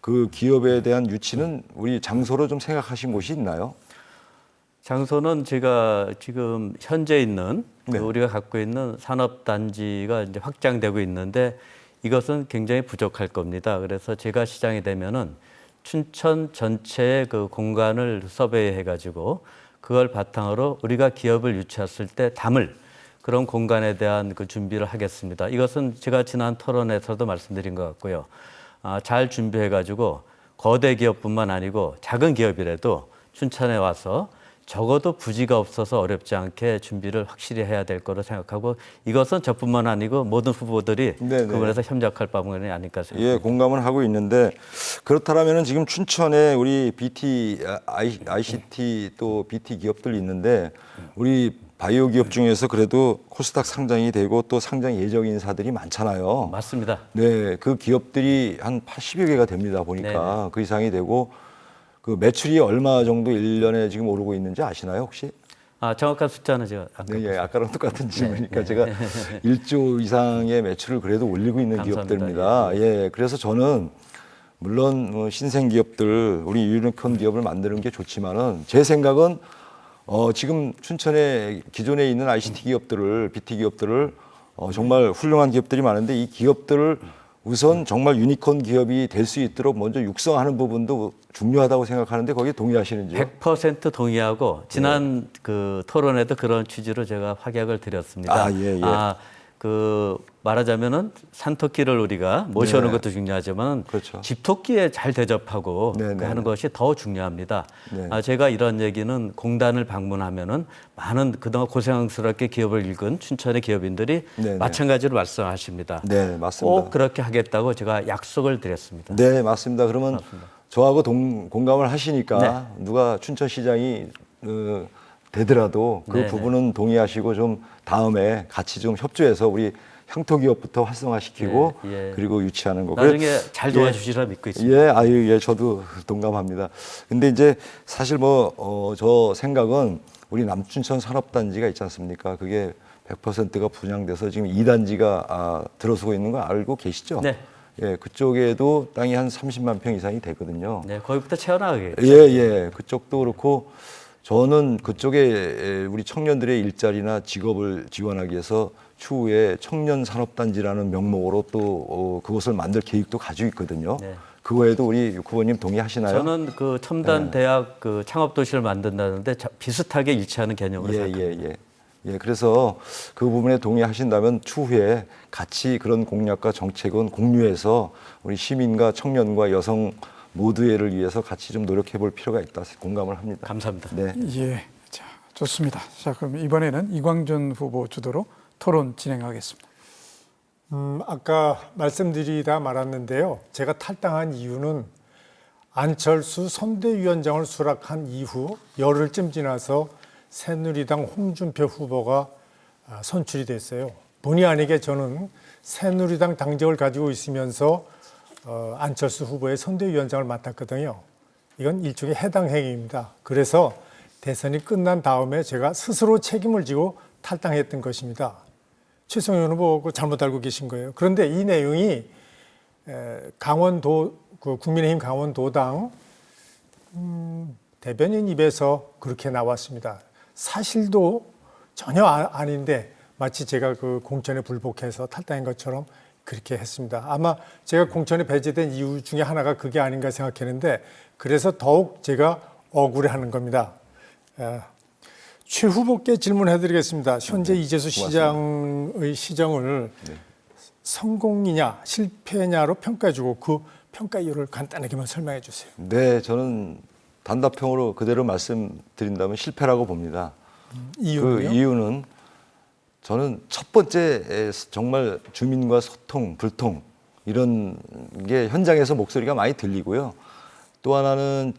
[SPEAKER 2] 그 기업에 대한 유치는 우리 장소로 좀 생각하신 곳이 있나요?
[SPEAKER 4] 장소는 제가 지금 현재 있는
[SPEAKER 2] 네.
[SPEAKER 4] 우리가 갖고 있는 산업단지가 이제 확장되고 있는데 이것은 굉장히 부족할 겁니다. 그래서 제가 시장이 되면은 춘천 전체의 그 공간을 서베이해가지고 그걸 바탕으로 우리가 기업을 유치했을 때 담을 그런 공간에 대한 그 준비를 하겠습니다. 이것은 제가 지난 토론에서도 말씀드린 것 같고요. 잘 준비해가지고 거대 기업뿐만 아니고 작은 기업이라도 춘천에 와서 적어도 부지가 없어서 어렵지 않게 준비를 확실히 해야 될 거로 생각하고 이것은 저뿐만 아니고 모든 후보들이
[SPEAKER 2] 네네.
[SPEAKER 4] 그 부분에서 협력할 부분이 아닐까 생각합니다.
[SPEAKER 2] 예, 공감을 하고 있는데 그렇다면은 지금 춘천에 우리 ICT 또 BT 기업들이 있는데 우리 바이오 기업 중에서 그래도 코스닥 상장이 되고 또 상장 예정 인사들이 많잖아요.
[SPEAKER 4] 맞습니다.
[SPEAKER 2] 네, 그 기업들이 한 80여 개가 됩니다. 보니까
[SPEAKER 4] 네네.
[SPEAKER 2] 그 이상이 되고 그 매출이 얼마 정도 1년에 지금 오르고 있는지 아시나요, 혹시?
[SPEAKER 4] 정확한 숫자는 제가 아까
[SPEAKER 2] 네, 예, 아까랑 똑같은 질문이니까 제가 1조 이상의 매출을 그래도 올리고 있는
[SPEAKER 4] 감사합니다.
[SPEAKER 2] 기업들입니다. 예, 그래서 저는 물론 신생 기업들, 우리 유니콘 기업을 만드는 게 좋지만은 제 생각은 지금 춘천에 기존에 있는 ICT 기업들을, BT 기업들을 정말 훌륭한 기업들이 많은데 이 기업들을 우선 정말 유니콘 기업이 될 수 있도록 먼저 육성하는 부분도 중요하다고 생각하는데 거기에 동의하시는지요?
[SPEAKER 4] 100% 동의하고 지난 그 토론에도 그런 취지로 제가 확약을 드렸습니다.
[SPEAKER 2] 아, 예, 예.
[SPEAKER 4] 그 말하자면은 산토끼를 우리가 모셔오는
[SPEAKER 2] 네.
[SPEAKER 4] 것도 중요하지만
[SPEAKER 2] 그렇죠.
[SPEAKER 4] 집토끼에 잘 대접하고
[SPEAKER 2] 네, 네,
[SPEAKER 4] 하는 것이 더 중요합니다.
[SPEAKER 2] 네.
[SPEAKER 4] 제가 이런 얘기는 공단을 방문하면은 많은 그동안 고생스럽게 기업을 읽은 춘천의 기업인들이
[SPEAKER 2] 네, 네.
[SPEAKER 4] 마찬가지로 말씀하십니다.
[SPEAKER 2] 네, 맞습니다.
[SPEAKER 4] 꼭 그렇게 하겠다고 제가 약속을 드렸습니다.
[SPEAKER 2] 네, 맞습니다. 그러면 저하고 공감을 하시니까
[SPEAKER 4] 네.
[SPEAKER 2] 누가 춘천시장이 되더라도 그
[SPEAKER 4] 네,
[SPEAKER 2] 부분은 동의하시고 좀 다음에 같이 좀 협조해서 우리 향토기업부터 활성화시키고
[SPEAKER 4] 예, 예.
[SPEAKER 2] 그리고 유치하는 거.
[SPEAKER 4] 나중에 잘 도와주시리라 믿고 있습니다.
[SPEAKER 2] 예, 아유, 예, 저도 동감합니다. 근데 이제 사실 저 생각은 우리 남춘천 산업단지가 있지 않습니까? 그게 100%가 분양돼서 지금 2단지가 들어서고 있는 거 알고 계시죠?
[SPEAKER 4] 네.
[SPEAKER 2] 예, 그쪽에도 땅이 한 30만 평 이상이 되거든요.
[SPEAKER 4] 네, 거기부터 채워나가겠죠.
[SPEAKER 2] 예, 예. 그쪽도 그렇고 저는 그쪽에 우리 청년들의 일자리나 직업을 지원하기 위해서 추후에 청년 산업단지라는 명목으로 또 그것을 만들 계획도 가지고 있거든요.
[SPEAKER 4] 네.
[SPEAKER 2] 그거에도 우리 육 후보님 동의하시나요?
[SPEAKER 4] 저는 그 첨단 대학 그 창업 도시를 만든다는데 비슷하게 일치하는 개념으로
[SPEAKER 2] 예,
[SPEAKER 4] 생각합니다.
[SPEAKER 2] 예, 예. 예, 그래서 그 부분에 동의하신다면 추후에 같이 그런 공약과 정책은 공유해서 우리 시민과 청년과 여성 모두를 위해서 같이 좀 노력해 볼 필요가 있다 공감을 합니다.
[SPEAKER 4] 감사합니다.
[SPEAKER 2] 네.
[SPEAKER 1] 예, 자, 좋습니다. 자, 그럼 이번에는 이광준 후보 주도로 토론 진행하겠습니다.
[SPEAKER 3] 아까 말씀드리다 말았는데요. 제가 탈당한 이유는 안철수 선대위원장을 수락한 이후 열흘쯤 지나서 새누리당 홍준표 후보가 선출이 됐어요. 본의 아니게 저는 새누리당 당적을 가지고 있으면서 안철수 후보의 선대위원장을 맡았거든요. 이건 일종의 해당 행위입니다. 그래서 대선이 끝난 다음에 제가 스스로 책임을 지고 탈당했던 것입니다. 최성현 후보 잘못 알고 계신 거예요. 그런데 이 내용이 강원도 국민의힘 강원도당 대변인 입에서 그렇게 나왔습니다. 사실도 전혀 아닌데 마치 제가 그 공천에 불복해서 탈당한 것처럼 그렇게 했습니다. 아마 제가 공천에 배제된 이유 중에 하나가 그게 아닌가 생각했는데 그래서 더욱 제가 억울해하는 겁니다. 최 후보께 질문해드리겠습니다. 현재 이재수 시장의 시정을 성공이냐 실패냐로 평가해주고 그 평가 이유를 간단하게만 설명해 주세요.
[SPEAKER 2] 네, 저는 단답형으로 그대로 말씀드린다면 실패라고 봅니다.
[SPEAKER 3] 이유는요?
[SPEAKER 2] 그 이유는 저는 첫 번째 정말 주민과 소통, 불통 이런 게 현장에서 목소리가 많이 들리고요. 또 하나는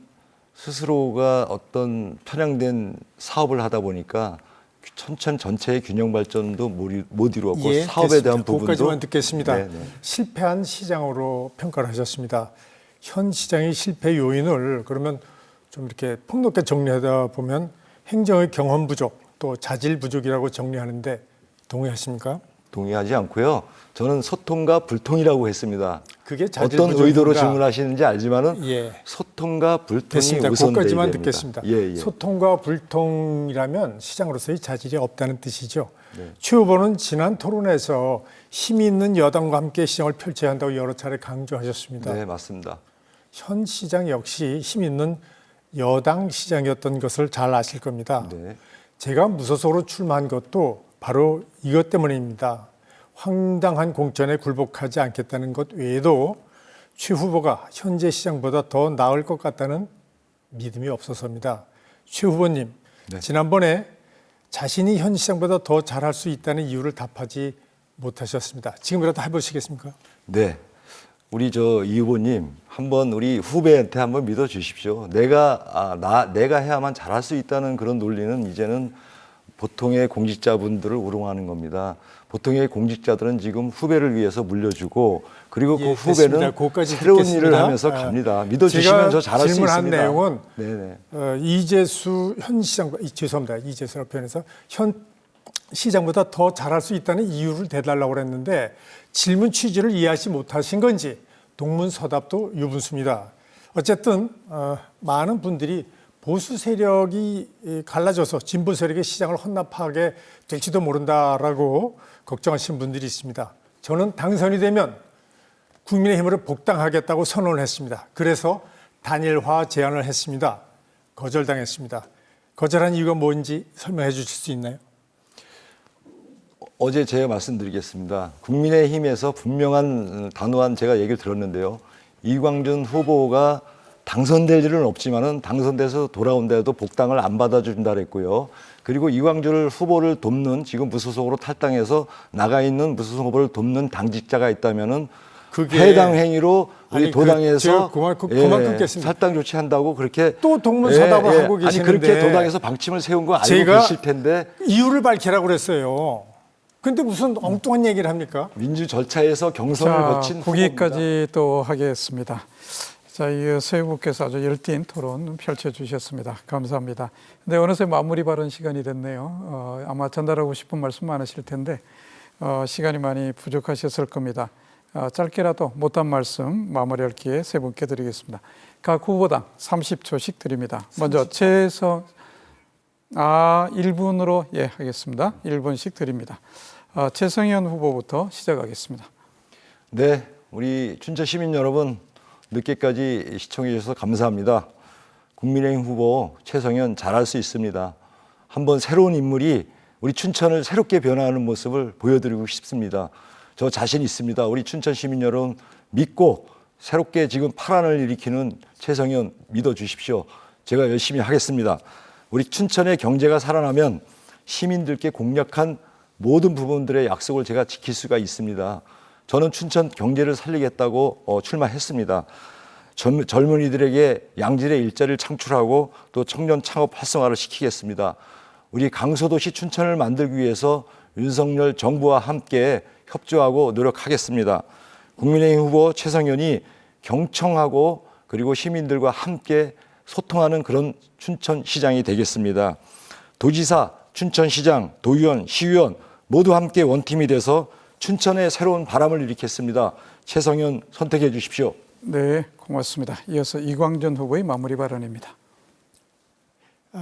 [SPEAKER 2] 스스로가 어떤 편향된 사업을 하다 보니까 천천 전체의 균형 발전도 못 이루었고 사업에
[SPEAKER 3] 됐습니다.
[SPEAKER 2] 대한 부분도
[SPEAKER 3] 그것까지만 듣겠습니다.
[SPEAKER 2] 네, 네.
[SPEAKER 3] 실패한 시장으로 평가를 하셨습니다. 현 시장의 실패 요인을 그러면 좀 이렇게 폭넓게 정리하다 보면 행정의 경험 부족, 또 자질 부족이라고 정리하는데 동의하십니까?
[SPEAKER 2] 동의하지 않고요. 저는 소통과 불통이라고 했습니다.
[SPEAKER 3] 그게 자질
[SPEAKER 2] 어떤 의도로
[SPEAKER 3] 부족인가?
[SPEAKER 2] 질문하시는지 알지만은
[SPEAKER 3] 예.
[SPEAKER 2] 소통과 불통이
[SPEAKER 3] 됐습니다.
[SPEAKER 2] 우선돼야
[SPEAKER 3] 그것까지만
[SPEAKER 2] 됩니다.
[SPEAKER 3] 듣겠습니다.
[SPEAKER 2] 예, 예.
[SPEAKER 3] 소통과 불통이라면 시장으로서의 자질이 없다는 뜻이죠.
[SPEAKER 2] 네.
[SPEAKER 3] 최 후보는 지난 토론에서 힘이 있는 여당과 함께 시장을 펼쳐야 한다고 여러 차례 강조하셨습니다.
[SPEAKER 2] 네, 맞습니다.
[SPEAKER 3] 현 시장 역시 힘 있는 여당 시장이었던 것을 잘 아실 겁니다.
[SPEAKER 2] 네.
[SPEAKER 3] 제가 무소속으로 출마한 것도 바로 이것 때문입니다. 황당한 공천에 굴복하지 않겠다는 것 외에도 최 후보가 현재 시장보다 더 나을 것 같다는 믿음이 없어서입니다. 최 후보님,
[SPEAKER 2] 네.
[SPEAKER 3] 지난번에 자신이 현 시장보다 더 잘할 수 있다는 이유를 답하지 못하셨습니다. 지금이라도 해보시겠습니까?
[SPEAKER 2] 네. 우리 이 후보님 한번 우리 후배한테 한번 믿어 주십시오. 내가 해야만 잘할 수 있다는 그런 논리는 이제는 보통의 공직자분들을 우롱하는 겁니다. 보통의 공직자들은 지금 후배를 위해서 물려주고 그리고 그 후배는
[SPEAKER 3] 그것까지
[SPEAKER 2] 새로운
[SPEAKER 3] 듣겠습니다.
[SPEAKER 2] 일을 하면서 갑니다. 믿어주시면 저 잘할 수
[SPEAKER 3] 질문한
[SPEAKER 2] 있습니다.
[SPEAKER 3] 내용은
[SPEAKER 2] 네네.
[SPEAKER 3] 이재수 현 시장 죄송합니다. 이재수라고 표현해서 현 시장보다 더 잘할 수 있다는 이유를 대달라고 그랬는데 질문 취지를 이해하지 못하신 건지 동문서답도 유분수입니다. 어쨌든 많은 분들이 보수 세력이 갈라져서 진보 세력의 시장을 헌납하게 될지도 모른다라고 걱정하시는 분들이 있습니다. 저는 당선이 되면 국민의힘으로 복당하겠다고 선언을 했습니다. 그래서 단일화 제안을 했습니다. 거절당했습니다. 거절한 이유가 뭔지 설명해 주실 수 있나요?
[SPEAKER 2] 어제 제가 말씀드리겠습니다. 국민의힘에서 분명한 단호한 제가 얘기를 들었는데요. 이광준 후보가 당선될 일은 없지만은 당선돼서 돌아온다해도 복당을 안 받아준다 그랬고요. 그리고 이광준 후보를 돕는 지금 무소속으로 탈당해서 나가 있는 무소속 후보를 돕는 당직자가 있다면은
[SPEAKER 3] 그게
[SPEAKER 2] 해당 행위로 우리
[SPEAKER 3] 아니,
[SPEAKER 2] 도당에서
[SPEAKER 3] 제가 그만 끊겠습니다.
[SPEAKER 2] 탈당 조치한다고 그렇게
[SPEAKER 3] 또 동문서답을 하고
[SPEAKER 2] 아니
[SPEAKER 3] 계시는데
[SPEAKER 2] 그렇게 도당에서 방침을 세운 거 알고
[SPEAKER 3] 제가
[SPEAKER 2] 계실 텐데
[SPEAKER 3] 이유를 밝히라고 그랬어요. 근데 무슨 엉뚱한 얘기를 합니까?
[SPEAKER 2] 민주 절차에서 경선을
[SPEAKER 1] 자,
[SPEAKER 2] 거친
[SPEAKER 1] 거기까지 또 하겠습니다. 자, 이어서 세 분께서 아주 열띤 토론 펼쳐주셨습니다. 감사합니다. 근데 어느새 마무리 발언 시간이 됐네요. 아마 전달하고 싶은 말씀 많으실 텐데 시간이 많이 부족하셨을 겁니다. 짧게라도 못한 말씀 마무리할 기회 세 분께 드리겠습니다. 각 후보당 30초씩 드립니다. 먼저 1분으로 하겠습니다. 1분씩 드립니다. 최성현 후보부터 시작하겠습니다.
[SPEAKER 2] 네, 우리 춘천 시민 여러분 늦게까지 시청해 주셔서 감사합니다. 국민의힘 후보 최성현 잘할 수 있습니다. 한번 새로운 인물이 우리 춘천을 새롭게 변화하는 모습을 보여드리고 싶습니다. 저 자신 있습니다. 우리 춘천 시민 여러분 믿고 새롭게 지금 파란을 일으키는 최성현 믿어주십시오. 제가 열심히 하겠습니다. 우리 춘천의 경제가 살아나면 시민들께 공약한 모든 부분들의 약속을 제가 지킬 수가 있습니다. 저는 춘천 경제를 살리겠다고 출마했습니다. 젊은이들에게 양질의 일자리를 창출하고 또 청년 창업 활성화를 시키겠습니다. 우리 강소도시 춘천을 만들기 위해서 윤석열 정부와 함께 협조하고 노력하겠습니다. 국민의힘 후보 최성현이 경청하고 그리고 시민들과 함께 소통하는 그런 춘천시장이 되겠습니다. 도지사, 춘천시장, 도의원, 시의원 모두 함께 원팀이 돼서 춘천에 새로운 바람을 일으켰습니다. 최성현 선택해 주십시오.
[SPEAKER 1] 네, 고맙습니다. 이어서 이광준 후보의 마무리 발언입니다.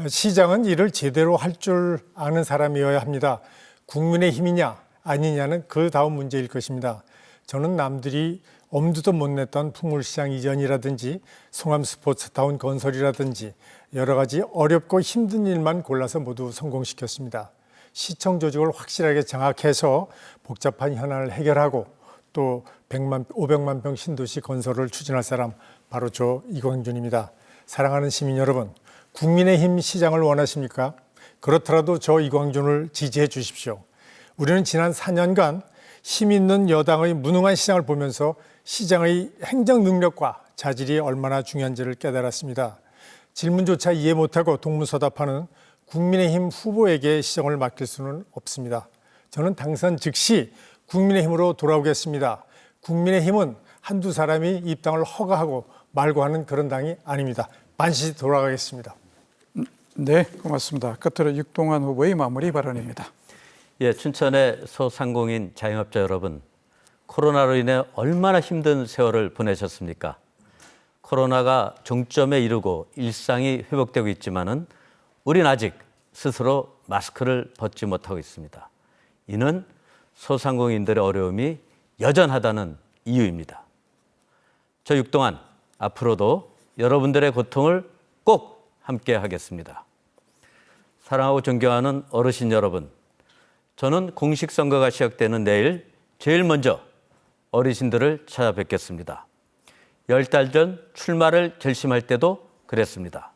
[SPEAKER 3] 시장은 일을 제대로 할 줄 아는 사람이어야 합니다. 국민의힘이냐 아니냐는 그 다음 문제일 것입니다. 저는 남들이 엄두도 못 냈던 풍물시장 이전이라든지 송암 스포츠타운 건설이라든지 여러 가지 어렵고 힘든 일만 골라서 모두 성공시켰습니다. 시청 조직을 확실하게 장악해서 복잡한 현안을 해결하고 또 500만 평 신도시 건설을 추진할 사람 바로 저 이광준입니다. 사랑하는 시민 여러분, 국민의힘 시장을 원하십니까? 그렇더라도 저 이광준을 지지해 주십시오. 우리는 지난 4년간 힘 있는 여당의 무능한 시장을 보면서 시장의 행정 능력과 자질이 얼마나 중요한지를 깨달았습니다. 질문조차 이해 못하고 동문서답하는 국민의힘 후보에게 시정을 맡길 수는 없습니다. 저는 당선 즉시 국민의힘으로 돌아오겠습니다. 국민의힘은 한두 사람이 입당을 허가하고 말고 하는 그런 당이 아닙니다. 반드시 돌아가겠습니다.
[SPEAKER 1] 네, 고맙습니다. 끝으로 육동환 후보의 마무리 발언입니다.
[SPEAKER 4] 예, 춘천의 소상공인 자영업자 여러분, 코로나로 인해 얼마나 힘든 세월을 보내셨습니까? 코로나가 종점에 이르고 일상이 회복되고 있지만은 우린 아직 스스로 마스크를 벗지 못하고 있습니다. 이는 소상공인들의 어려움이 여전하다는 이유입니다. 저 육동환 앞으로도 여러분들의 고통을 꼭 함께 하겠습니다. 사랑하고 존경하는 어르신 여러분, 저는 공식 선거가 시작되는 내일 제일 먼저 어르신들을 찾아뵙겠습니다. 10달 전 출마를 결심할 때도 그랬습니다.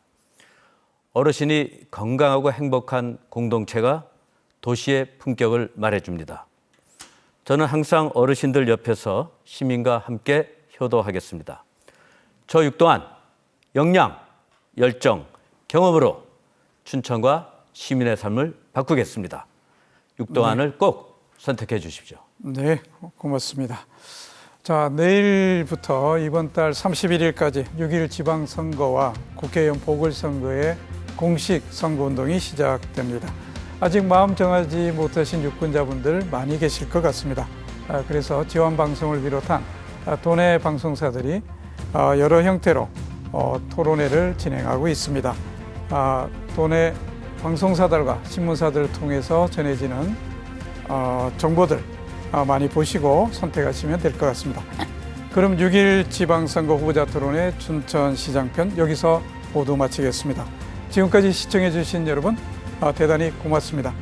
[SPEAKER 4] 어르신이 건강하고 행복한 공동체가 도시의 품격을 말해줍니다. 저는 항상 어르신들 옆에서 시민과 함께 효도하겠습니다. 저 육동환, 역량, 열정, 경험으로 춘천과 시민의 삶을 바꾸겠습니다. 육동환을 꼭 선택해 주십시오.
[SPEAKER 1] 네, 고맙습니다. 자, 내일부터 이번 달 31일까지 6.1 지방선거와 국회의원 보궐선거의 공식 선거운동이 시작됩니다. 아직 마음 정하지 못하신 유권자분들 많이 계실 것 같습니다. 그래서 지원방송을 비롯한 도내 방송사들이 여러 형태로 토론회를 진행하고 있습니다. 도내 방송사들과 신문사들을 통해서 전해지는 정보들 많이 보시고 선택하시면 될 것 같습니다. 그럼 6일 지방선거 후보자 토론회 춘천시장편 여기서 모두 마치겠습니다. 지금까지 시청해 주신 여러분 대단히 고맙습니다.